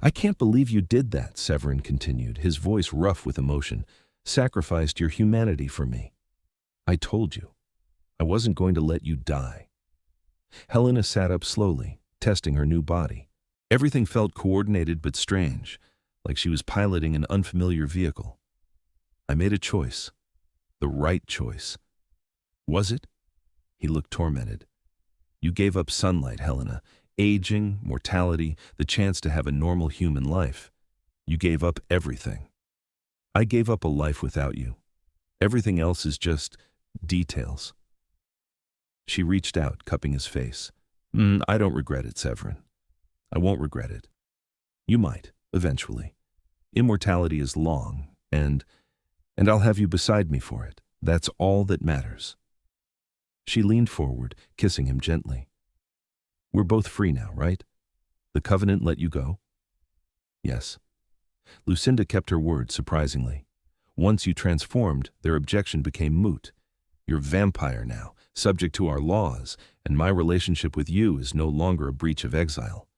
"I can't believe you did that," Severin continued, his voice rough with emotion. "Sacrificed your humanity for me. I told you. I wasn't going to let you die." Helena sat up slowly, testing her new body. Everything felt coordinated but strange, like she was piloting an unfamiliar vehicle. "I made a choice. The right choice." "Was it?" He looked tormented. "You gave up sunlight, Helena. Aging, mortality, the chance to have a normal human life. You gave up everything. I gave up a life without you. Everything else is just details." She reached out, cupping his face. I don't regret it, Severin. I won't regret it. You might, eventually. Immortality is long, and I'll have you beside me for it. That's all that matters." She leaned forward, kissing him gently. "We're both free now, right? The covenant let you go?" "Yes." Lucinda kept her word, surprisingly. "Once you transformed, their objection became moot. You're vampire now, subject to our laws, and my relationship with you is no longer a breach of exile."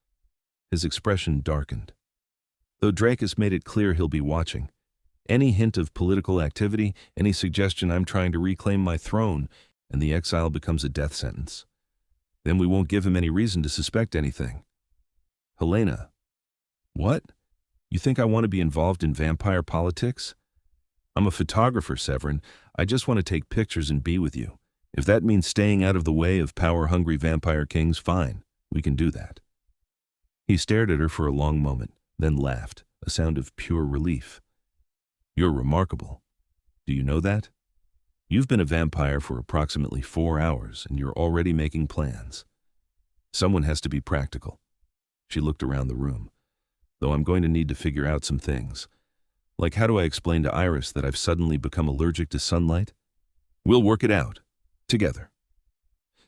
His expression darkened. Though Dracus made it clear he'll be watching. Any hint of political activity, any suggestion I'm trying to reclaim my throne, and the exile becomes a death sentence. Then we won't give him any reason to suspect anything. "Helena." "What? You think I want to be involved in vampire politics?" "I'm a photographer, Severin. I just want to take pictures and be with you. If that means staying out of the way of power-hungry vampire kings, fine. We can do that." He stared at her for a long moment, then laughed, a sound of pure relief. "You're remarkable. Do you know that? You've been a vampire for approximately 4 hours, and you're already making plans. Someone has to be practical." She looked around the room. "Though I'm going to need to figure out some things. Like, how do I explain to Iris that I've suddenly become allergic to sunlight? We'll work it out. Together."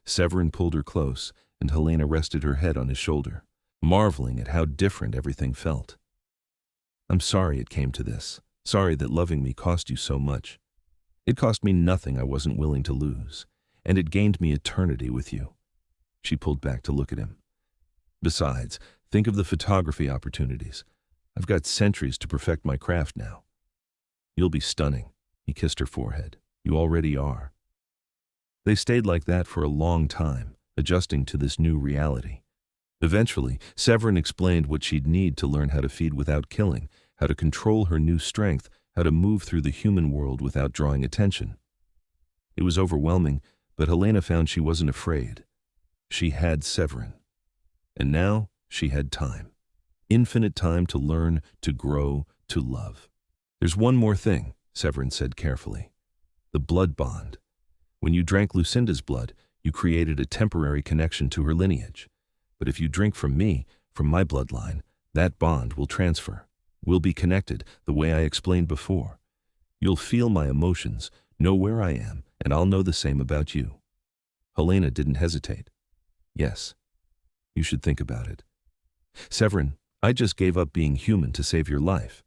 Severin pulled her close, and Helena rested her head on his shoulder, marveling at how different everything felt. "I'm sorry it came to this. Sorry that loving me cost you so much. It cost me nothing I wasn't willing to lose, and it gained me eternity with you." She pulled back to look at him. "Besides, think of the photography opportunities. I've got centuries to perfect my craft now." "You'll be stunning." He kissed her forehead. "You already are." They stayed like that for a long time, adjusting to this new reality. Eventually, Severin explained what she'd need to learn how to feed without killing, how to control her new strength, how to move through the human world without drawing attention. It was overwhelming, but Helena found she wasn't afraid. She had Severin. And now she had time. Infinite time to learn, to grow, to love. "There's one more thing," Severin said carefully. "The blood bond. When you drank Lucinda's blood, you created a temporary connection to her lineage. But if you drink from me, from my bloodline, that bond will transfer. We'll be connected, the way I explained before. You'll feel my emotions, know where I am, and I'll know the same about you." Helena didn't hesitate. "Yes, you should think about it. Severin, I just gave up being human to save your life.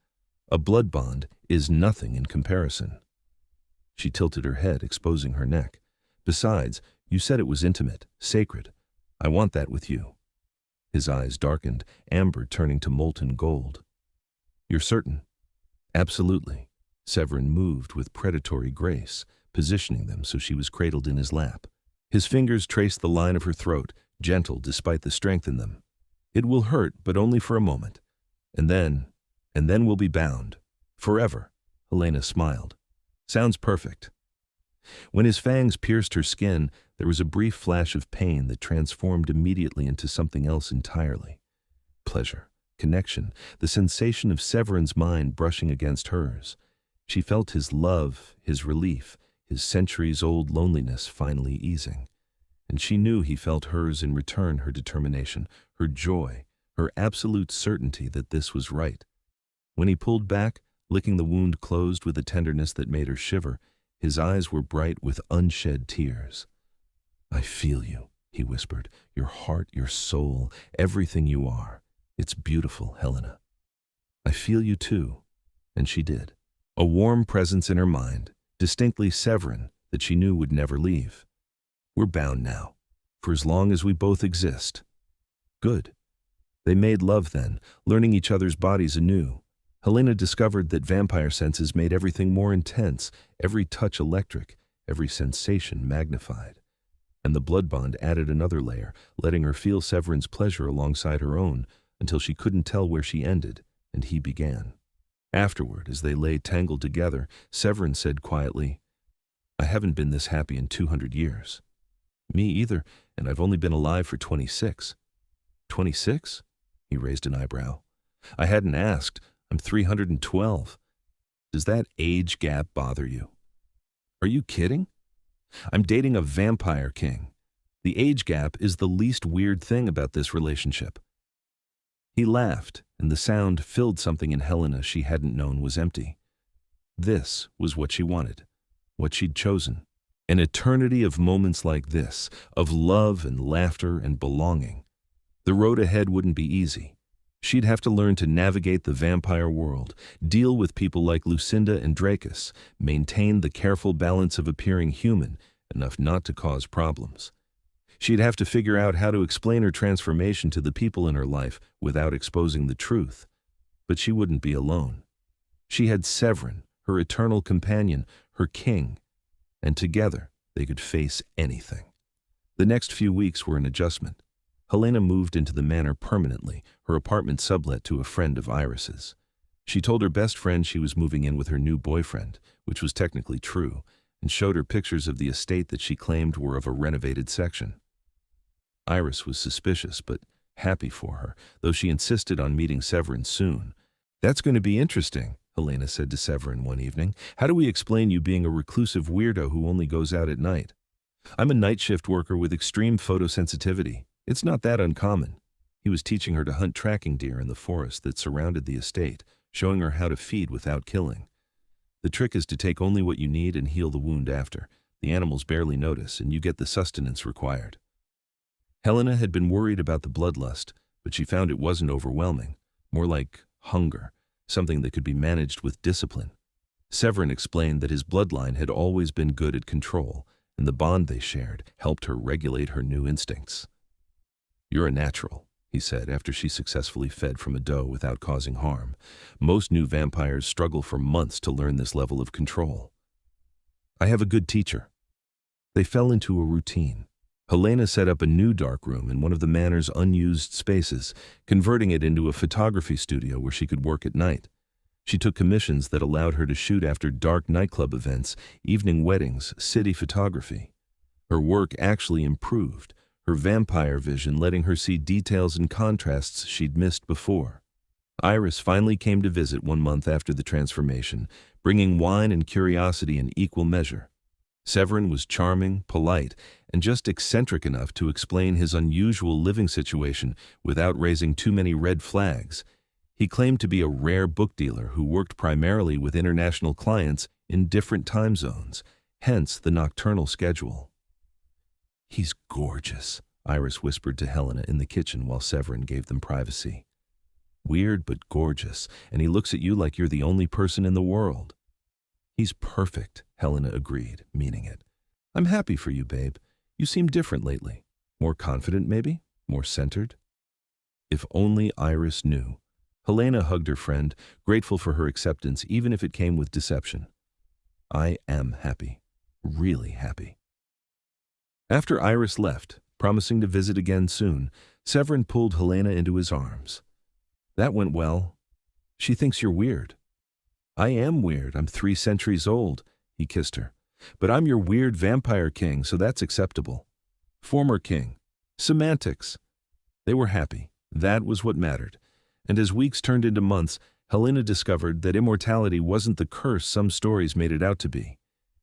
A blood bond is nothing in comparison." She tilted her head, exposing her neck. "Besides, you said it was intimate, sacred. I want that with you." His eyes darkened, amber turning to molten gold. "You're certain?" "Absolutely." Severin moved with predatory grace, positioning them so she was cradled in his lap. His fingers traced the line of her throat, gentle despite the strength in them. "It will hurt, but only for a moment. And then we'll be bound. Forever." Helena smiled. "Sounds perfect." When his fangs pierced her skin, there was a brief flash of pain that transformed immediately into something else entirely. Pleasure, connection, the sensation of Severin's mind brushing against hers. She felt his love, his relief, his centuries-old loneliness finally easing. And she knew he felt hers in return, her determination, her joy, her absolute certainty that this was right. When he pulled back, licking the wound closed with a tenderness that made her shiver, his eyes were bright with unshed tears. "I feel you," he whispered, "your heart, your soul, everything you are. It's beautiful, Helena." "I feel you too." And she did. A warm presence in her mind, distinctly Severin, that she knew would never leave. "We're bound now, for as long as we both exist." Good. They made love then, learning each other's bodies anew. Helena discovered that vampire senses made everything more intense, every touch electric, every sensation magnified. And the blood bond added another layer, letting her feel Severin's pleasure alongside her own, until she couldn't tell where she ended, and he began. Afterward, as they lay tangled together, Severin said quietly, "I haven't been this happy in 200 years. "Me either, and I've only been alive for 26. "26? He raised an eyebrow. "I hadn't asked. I'm 312. Does that age gap bother you?" "Are you kidding? I'm dating a vampire king. The age gap is the least weird thing about this relationship." He laughed, and the sound filled something in Helena she hadn't known was empty. This was what she wanted, what she'd chosen. An eternity of moments like this, of love and laughter and belonging. The road ahead wouldn't be easy. She'd have to learn to navigate the vampire world, deal with people like Lucinda and Dracus, maintain the careful balance of appearing human, enough not to cause problems. She'd have to figure out how to explain her transformation to the people in her life without exposing the truth. But she wouldn't be alone. She had Severin, her eternal companion, her king, and together they could face anything. The next few weeks were an adjustment. Helena moved into the manor permanently, her apartment sublet to a friend of Iris's. She told her best friend she was moving in with her new boyfriend, which was technically true, and showed her pictures of the estate that she claimed were of a renovated section. Iris was suspicious, but happy for her, though she insisted on meeting Severin soon. "That's going to be interesting," Helena said to Severin one evening. "How do we explain you being a reclusive weirdo who only goes out at night?" "I'm a night shift worker with extreme photosensitivity. It's not that uncommon." He was teaching her to hunt tracking deer in the forest that surrounded the estate, showing her how to feed without killing. "The trick is to take only what you need and heal the wound after. The animals barely notice, and you get the sustenance required." Helena had been worried about the bloodlust, but she found it wasn't overwhelming, more like hunger, something that could be managed with discipline. Severin explained that his bloodline had always been good at control, and the bond they shared helped her regulate her new instincts. "You're a natural," he said after she successfully fed from a doe without causing harm. "Most new vampires struggle for months to learn this level of control." "I have a good teacher." They fell into a routine. Helena set up a new dark room in one of the manor's unused spaces, converting it into a photography studio where she could work at night. She took commissions that allowed her to shoot after dark nightclub events, evening weddings, city photography. Her work actually improved, her vampire vision letting her see details and contrasts she'd missed before. Iris finally came to visit 1 month after the transformation, bringing wine and curiosity in equal measure. Severin was charming, polite, and just eccentric enough to explain his unusual living situation without raising too many red flags. He claimed to be a rare book dealer who worked primarily with international clients in different time zones, hence the nocturnal schedule. "He's gorgeous," Iris whispered to Helena in the kitchen while Severin gave them privacy. "Weird but gorgeous, and he looks at you like you're the only person in the world." "He's perfect," Helena agreed, meaning it. "I'm happy for you, babe. You seem different lately. More confident, maybe? More centered?" If only Iris knew. Helena hugged her friend, grateful for her acceptance even if it came with deception. "I am happy. Really happy." After Iris left, promising to visit again soon, Severin pulled Helena into his arms. "That went well. She thinks you're weird." "I am weird. I'm 3 centuries old." He kissed her. But I'm your weird vampire king, so that's acceptable. Former king. Semantics. They were happy. That was what mattered. And as weeks turned into months, Helena discovered that immortality wasn't the curse some stories made it out to be.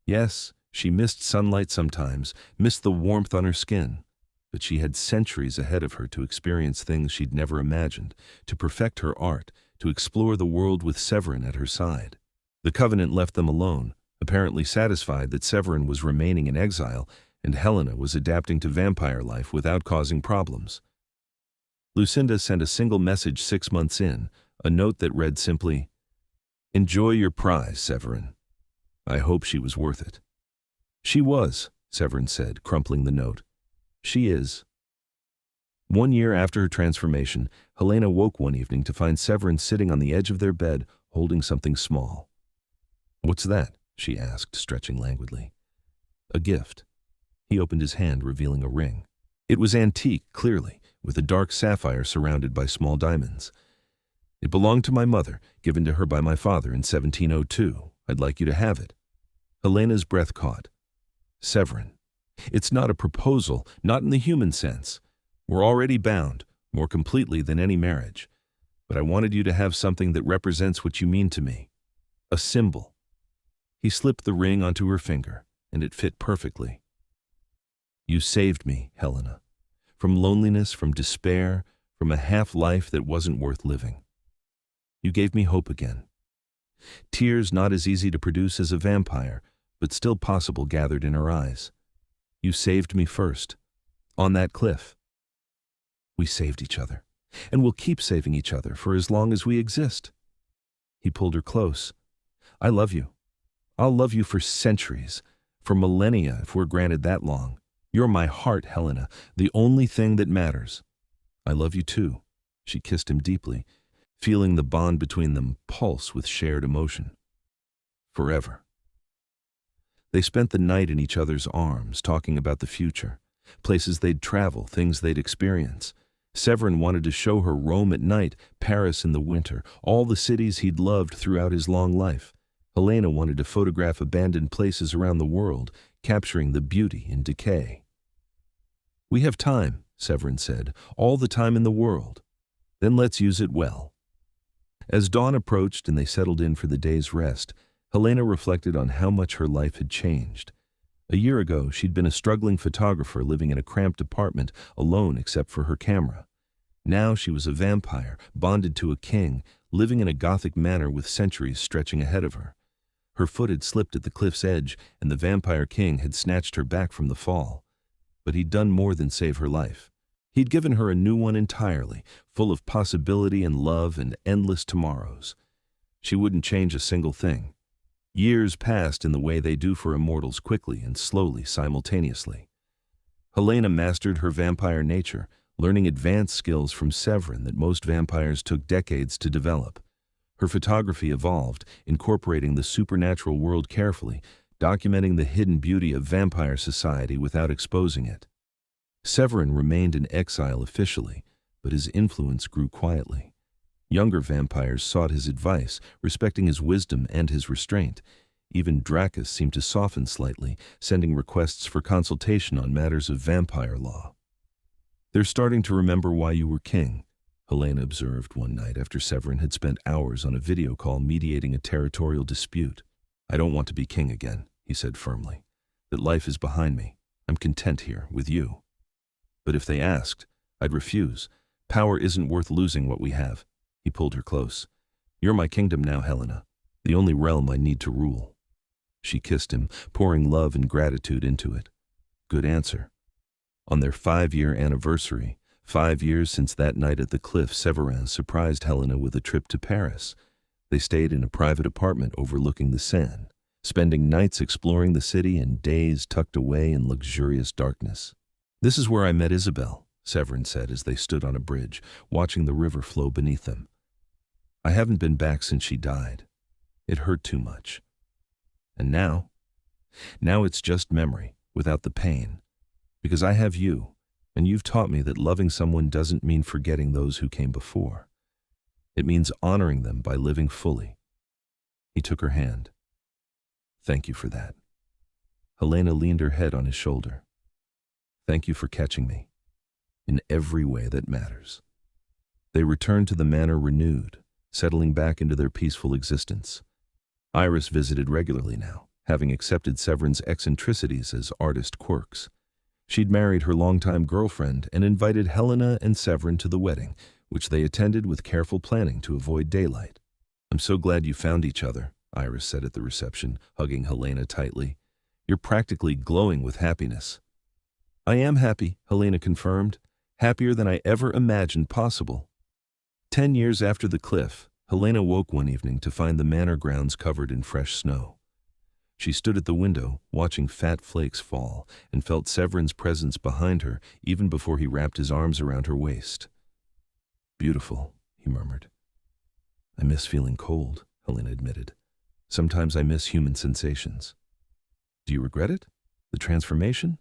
Yes, she missed sunlight sometimes, missed the warmth on her skin. But she had centuries ahead of her to experience things she'd never imagined, to perfect her art, to explore the world with Severin at her side. The Covenant left them alone, apparently satisfied that Severin was remaining in exile and Helena was adapting to vampire life without causing problems. Lucinda sent a single message 6 months in, a note that read simply, "Enjoy your prize, Severin." I hope she was worth it. She was, Severin said, crumpling the note. She is. 1 year after her transformation, Helena woke one evening to find Severin sitting on the edge of their bed, holding something small. "What's that?" she asked, stretching languidly. "A gift." He opened his hand, revealing a ring. It was antique, clearly, with a dark sapphire surrounded by small diamonds. "It belonged to my mother, given to her by my father in 1702. I'd like you to have it." Helena's breath caught. "Severin, it's not a proposal, not in the human sense. We're already bound, more completely than any marriage. But I wanted you to have something that represents what you mean to me. A symbol." He slipped the ring onto her finger, and it fit perfectly. "You saved me, Helena. From loneliness, from despair, from a half-life that wasn't worth living. You gave me hope again. Tears not as easy to produce as a vampire, but still possible gathered in her eyes. You saved me first, on that cliff. We saved each other, and we'll keep saving each other for as long as we exist." He pulled her close. "I love you. I'll love you for centuries, for millennia if we're granted that long. You're my heart, Helena, the only thing that matters. I love you too." She kissed him deeply, feeling the bond between them pulse with shared emotion. Forever. They spent the night in each other's arms, talking about the future, places they'd travel, things they'd experience. Severin wanted to show her Rome at night, Paris in the winter, all the cities he'd loved throughout his long life. Helena wanted to photograph abandoned places around the world, capturing the beauty in decay. "We have time," Severin said, "all the time in the world. Then let's use it well." As dawn approached and they settled in for the day's rest, Helena reflected on how much her life had changed. A year ago, she'd been a struggling photographer living in a cramped apartment, alone except for her camera. Now she was a vampire, bonded to a king, living in a Gothic manor with centuries stretching ahead of her. Her foot had slipped at the cliff's edge, and the vampire king had snatched her back from the fall. But he'd done more than save her life. He'd given her a new one entirely, full of possibility and love and endless tomorrows. She wouldn't change a single thing. Years passed in the way they do for immortals, quickly and slowly simultaneously. Helena mastered her vampire nature, learning advanced skills from Severin that most vampires took decades to develop. Her photography evolved, incorporating the supernatural world carefully, documenting the hidden beauty of vampire society without exposing it. Severin remained in exile officially, but his influence grew quietly. Younger vampires sought his advice, respecting his wisdom and his restraint. Even Dracus seemed to soften slightly, sending requests for consultation on matters of vampire law. "They're starting to remember why you were king," Helena observed one night after Severin had spent hours on a video call mediating a territorial dispute. "I don't want to be king again," he said firmly. "That life is behind me. I'm content here, with you. But if they asked, I'd refuse. Power isn't worth losing what we have." He pulled her close. "You're my kingdom now, Helena, the only realm I need to rule." She kissed him, pouring love and gratitude into it. Good answer. On their 5-year anniversary, 5 years since that night at the cliff, Severin surprised Helena with a trip to Paris. They stayed in a private apartment overlooking the Seine, spending nights exploring the city and days tucked away in luxurious darkness. "This is where I met Isabel," Severin said as they stood on a bridge, watching the river flow beneath them. "I haven't been back since she died. It hurt too much. And now it's just memory, without the pain. Because I have you, and you've taught me that loving someone doesn't mean forgetting those who came before. It means honoring them by living fully." He took her hand. "Thank you for that." Helena leaned her head on his shoulder. Thank you for catching me, in every way that matters. They returned to the manor renewed, settling back into their peaceful existence. Iris visited regularly now, having accepted Severin's eccentricities as artist quirks. She'd married her longtime girlfriend and invited Helena and Severin to the wedding, which they attended with careful planning to avoid daylight. I'm so glad you found each other, Iris said at the reception, hugging Helena tightly. You're practically glowing with happiness. I am happy, Helena confirmed, happier than I ever imagined possible. 10 years after the cliff, Helena woke one evening to find the manor grounds covered in fresh snow. She stood at the window, watching fat flakes fall, and felt Severin's presence behind her even before he wrapped his arms around her waist. Beautiful, he murmured. I miss feeling cold, Helena admitted. Sometimes I miss human sensations. Do you regret it? The transformation?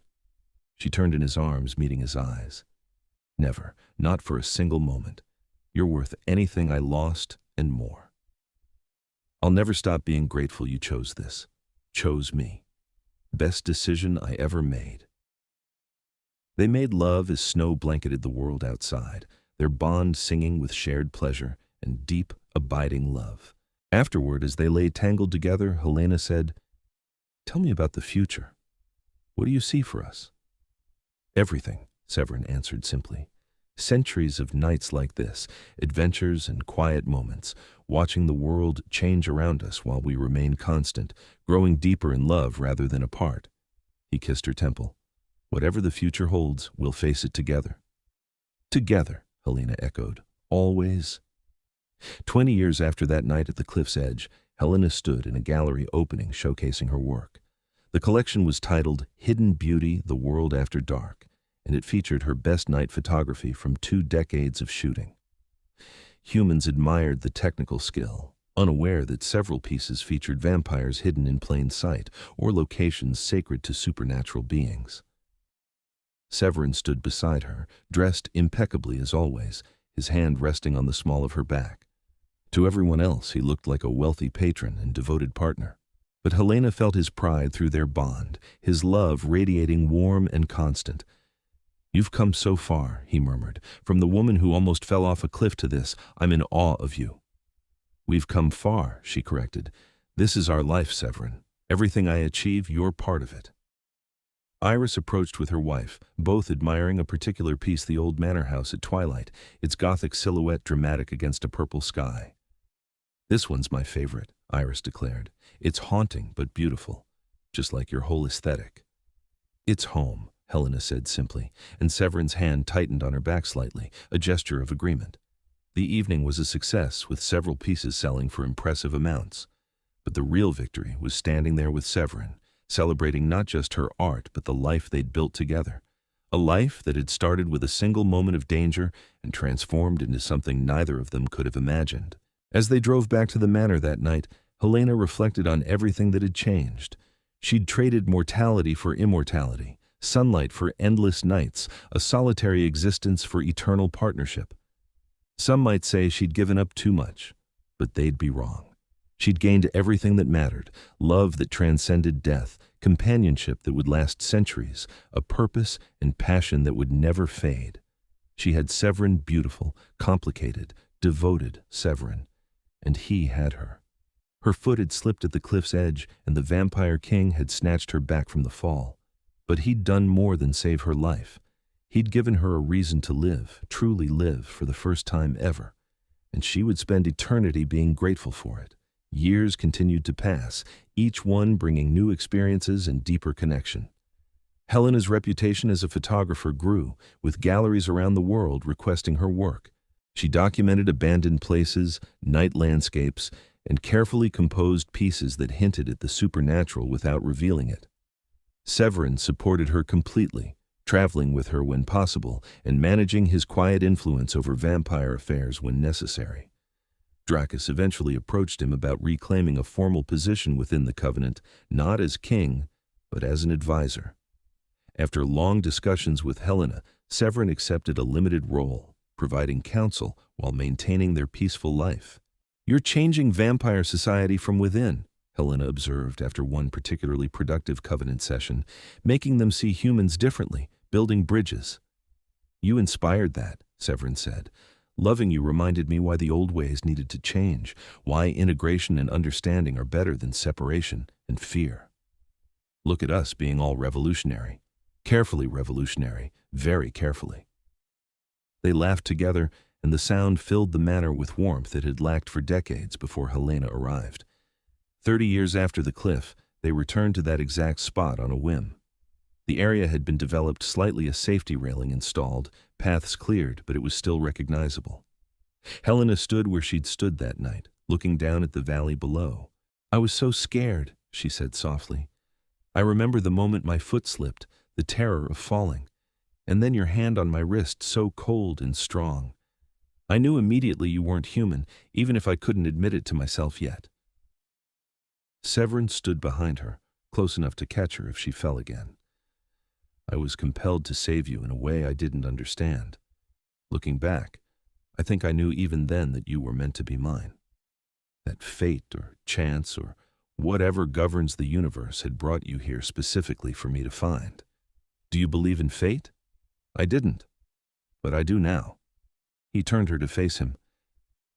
She turned in his arms, meeting his eyes. Never, not for a single moment. You're worth anything I lost and more. I'll never stop being grateful you chose this. Chose me. Best decision I ever made. They made love as snow blanketed the world outside, their bond singing with shared pleasure and deep, abiding love. Afterward, as they lay tangled together, Helena said, Tell me about the future. What do you see for us? Everything, Severin answered simply. Centuries of nights like this, adventures and quiet moments, watching the world change around us while we remain constant, growing deeper in love rather than apart. He kissed her temple. Whatever the future holds, we'll face it together. Together, Helena echoed. Always. 20 years after that night at the cliff's edge, Helena stood in a gallery opening showcasing her work. The collection was titled Hidden Beauty, The World After Dark, and it featured her best night photography from 2 decades of shooting. Humans admired the technical skill, unaware that several pieces featured vampires hidden in plain sight or locations sacred to supernatural beings. Severin stood beside her, dressed impeccably as always, his hand resting on the small of her back. To everyone else, he looked like a wealthy patron and devoted partner. But Helena felt his pride through their bond, his love radiating warm and constant. You've come so far, he murmured. From the woman who almost fell off a cliff to this, I'm in awe of you. We've come far, she corrected. This is our life, Severin. Everything I achieve, you're part of it. Iris approached with her wife, both admiring a particular piece, the old manor house at twilight, its Gothic silhouette dramatic against a purple sky. This one's my favorite, Iris declared. It's haunting but beautiful, just like your whole aesthetic. It's home, Helena said simply, and Severin's hand tightened on her back slightly, a gesture of agreement. The evening was a success, with several pieces selling for impressive amounts. But the real victory was standing there with Severin, celebrating not just her art but the life they'd built together. A life that had started with a single moment of danger and transformed into something neither of them could have imagined. As they drove back to the manor that night, Helena reflected on everything that had changed. She'd traded mortality for immortality, sunlight for endless nights, a solitary existence for eternal partnership. Some might say she'd given up too much, but they'd be wrong. She'd gained everything that mattered, love that transcended death, companionship that would last centuries, a purpose and passion that would never fade. She had Severin, beautiful, complicated, devoted Severin, and he had her. Her foot had slipped at the cliff's edge, and the vampire king had snatched her back from the fall. But he'd done more than save her life. He'd given her a reason to live, truly live, for the first time ever, and she would spend eternity being grateful for it. Years continued to pass, each one bringing new experiences and deeper connection. Helena's reputation as a photographer grew, with galleries around the world requesting her work. She documented abandoned places, night landscapes, and carefully composed pieces that hinted at the supernatural without revealing it. Severin supported her completely, traveling with her when possible and managing his quiet influence over vampire affairs when necessary. Dracus eventually approached him about reclaiming a formal position within the Covenant, not as king, but as an advisor. After long discussions with Helena, Severin accepted a limited role, providing counsel while maintaining their peaceful life. You're changing vampire society from within, Helena observed after one particularly productive covenant session, making them see humans differently, building bridges. You inspired that, Severin said. Loving you reminded me why the old ways needed to change, why integration and understanding are better than separation and fear. Look at us being all revolutionary. Carefully revolutionary, very carefully. They laughed together, and the sound filled the manor with warmth it had lacked for decades before Helena arrived. 30 years after the cliff, they returned to that exact spot on a whim. The area had been developed, slightly a safety railing installed, paths cleared, but it was still recognizable. Helena stood where she'd stood that night, looking down at the valley below. I was so scared, she said softly. I remember the moment my foot slipped, the terror of falling, and then your hand on my wrist, so cold and strong. I knew immediately you weren't human, even if I couldn't admit it to myself yet. Severin stood behind her, close enough to catch her if she fell again. I was compelled to save you in a way I didn't understand. Looking back, I think I knew even then that you were meant to be mine. That fate or chance or whatever governs the universe had brought you here specifically for me to find. Do you believe in fate? I didn't, but I do now. He turned her to face him.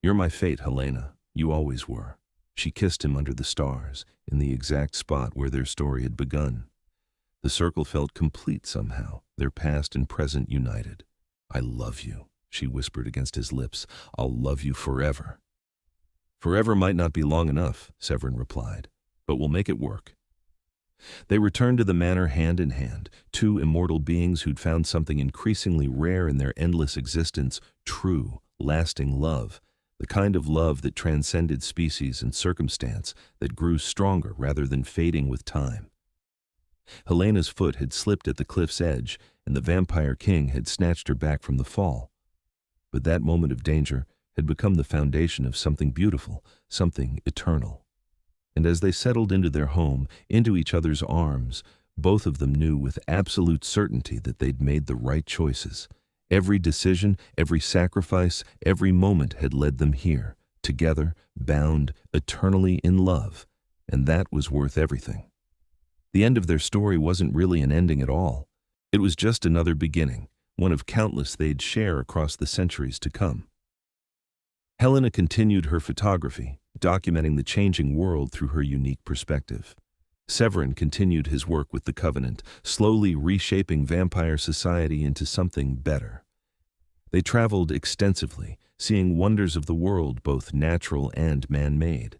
You're my fate, Helena. You always were. She kissed him under the stars, in the exact spot where their story had begun. The circle felt complete somehow, their past and present united. I love you, she whispered against his lips. I'll love you forever. Forever might not be long enough, Severin replied, but we'll make it work. They returned to the manor hand in hand, two immortal beings who'd found something increasingly rare in their endless existence, true, lasting love, the kind of love that transcended species and circumstance, that grew stronger rather than fading with time. Helena's foot had slipped at the cliff's edge, and the vampire king had snatched her back from the fall. But that moment of danger had become the foundation of something beautiful, something eternal. And as they settled into their home, into each other's arms, both of them knew with absolute certainty that they'd made the right choices. Every decision, every sacrifice, every moment had led them here, together, bound, eternally in love, and that was worth everything. The end of their story wasn't really an ending at all. It was just another beginning, one of countless they'd share across the centuries to come. Helena continued her photography, documenting the changing world through her unique perspective. Severin continued his work with the Covenant, slowly reshaping vampire society into something better. They traveled extensively, seeing wonders of the world, both natural and man-made.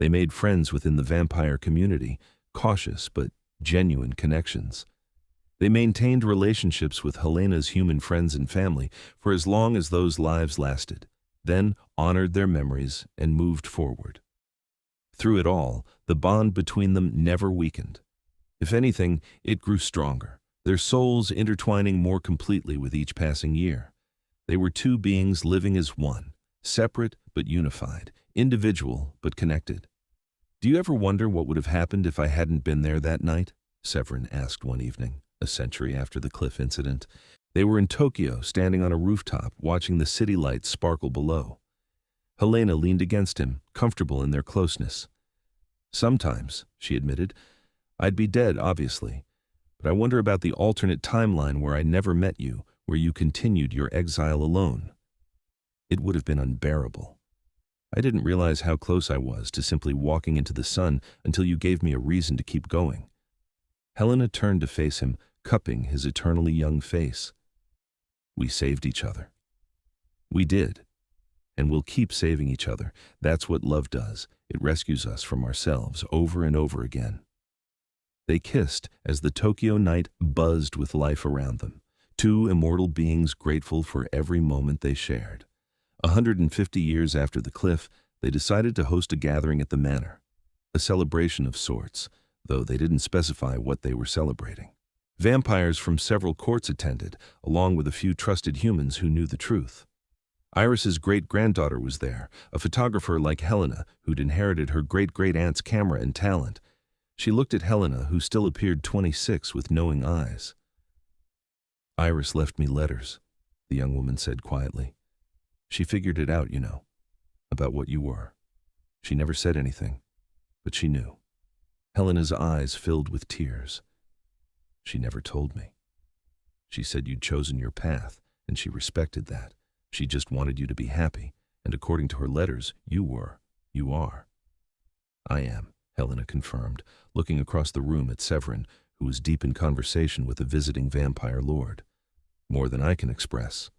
They made friends within the vampire community, cautious but genuine connections. They maintained relationships with Helena's human friends and family for as long as those lives lasted, then honored their memories and moved forward. Through it all, the bond between them never weakened. If anything, it grew stronger, their souls intertwining more completely with each passing year. They were two beings living as one, separate but unified, individual but connected. Do you ever wonder what would have happened if I hadn't been there that night? Severin asked one evening, a century after the cliff incident. They were in Tokyo, standing on a rooftop, watching the city lights sparkle below. Helena leaned against him, comfortable in their closeness. Sometimes, she admitted, I'd be dead, obviously, but I wonder about the alternate timeline where I never met you, where you continued your exile alone. It would have been unbearable. I didn't realize how close I was to simply walking into the sun until you gave me a reason to keep going. Helena turned to face him, cupping his eternally young face. We saved each other. We did. And we'll keep saving each other. That's what love does. It rescues us from ourselves over and over again. They kissed as the Tokyo night buzzed with life around them, two immortal beings grateful for every moment they shared. 150 years after the cliff, they decided to host a gathering at the manor, a celebration of sorts, though they didn't specify what they were celebrating. Vampires from several courts attended, along with a few trusted humans who knew the truth. Iris's great-granddaughter was there, a photographer like Helena, who'd inherited her great-great-aunt's camera and talent. She looked at Helena, who still appeared 26, with knowing eyes. Iris left me letters, the young woman said quietly. She figured it out, you know, about what you were. She never said anything, but she knew. Helena's eyes filled with tears. She never told me. She said you'd chosen your path, and she respected that. She just wanted you to be happy, and according to her letters, you were. You are. I am, Helena confirmed, looking across the room at Severin, who was deep in conversation with a visiting vampire lord. More than I can express.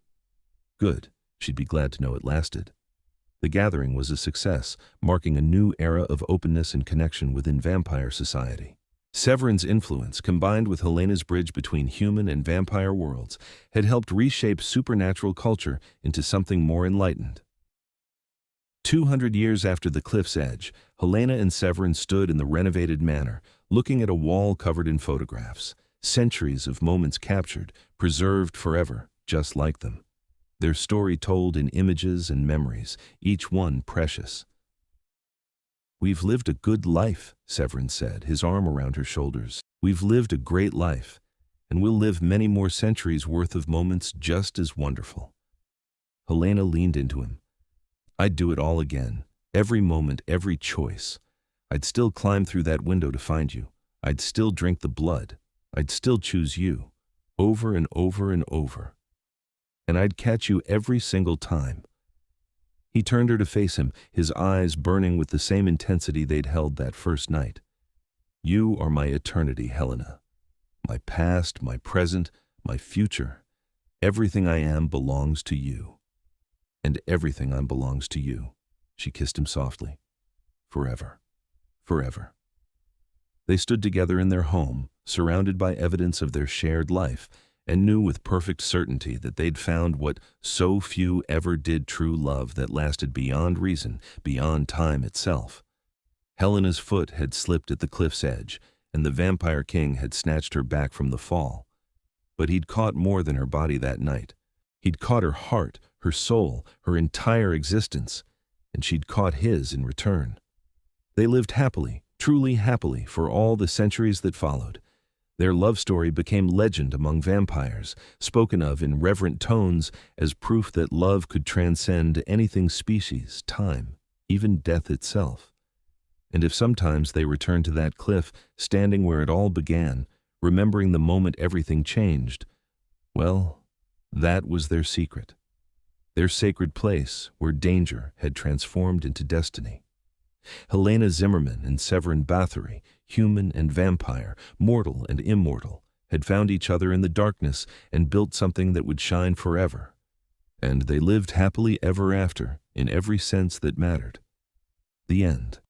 Good. She'd be glad to know it lasted. The gathering was a success, marking a new era of openness and connection within vampire society. Severin's influence, combined with Helena's bridge between human and vampire worlds, had helped reshape supernatural culture into something more enlightened. 200 years after the cliff's edge, Helena and Severin stood in the renovated manor, looking at a wall covered in photographs, centuries of moments captured, preserved forever, just like them. Their story told in images and memories, each one precious. "We've lived a good life," Severin said, his arm around her shoulders. "We've lived a great life, and we'll live many more centuries worth of moments just as wonderful." Helena leaned into him. "I'd do it all again, every moment, every choice. I'd still climb through that window to find you. I'd still drink the blood. I'd still choose you, over and over and over. And I'd catch you every single time." He turned her to face him, his eyes burning with the same intensity they'd held that first night. "You are my eternity, Helena. My past, my present, my future. Everything I am belongs to you. And everything I belongs to you." She kissed him softly. "Forever. Forever." They stood together in their home, surrounded by evidence of their shared life, and knew with perfect certainty that they'd found what so few ever did: true love that lasted beyond reason, beyond time itself. Helena's foot had slipped at the cliff's edge, and the vampire king had snatched her back from the fall. But he'd caught more than her body that night. He'd caught her heart, her soul, her entire existence, and she'd caught his in return. They lived happily, truly happily, for all the centuries that followed. Their love story became legend among vampires, spoken of in reverent tones as proof that love could transcend anything: species, time, even death itself. And if sometimes they returned to that cliff, standing where it all began, remembering the moment everything changed, well, that was their secret. Their sacred place where danger had transformed into destiny. Helena Zimmerman and Severin Bathory, human and vampire, mortal and immortal, had found each other in the darkness and built something that would shine forever. And they lived happily ever after, in every sense that mattered. The end.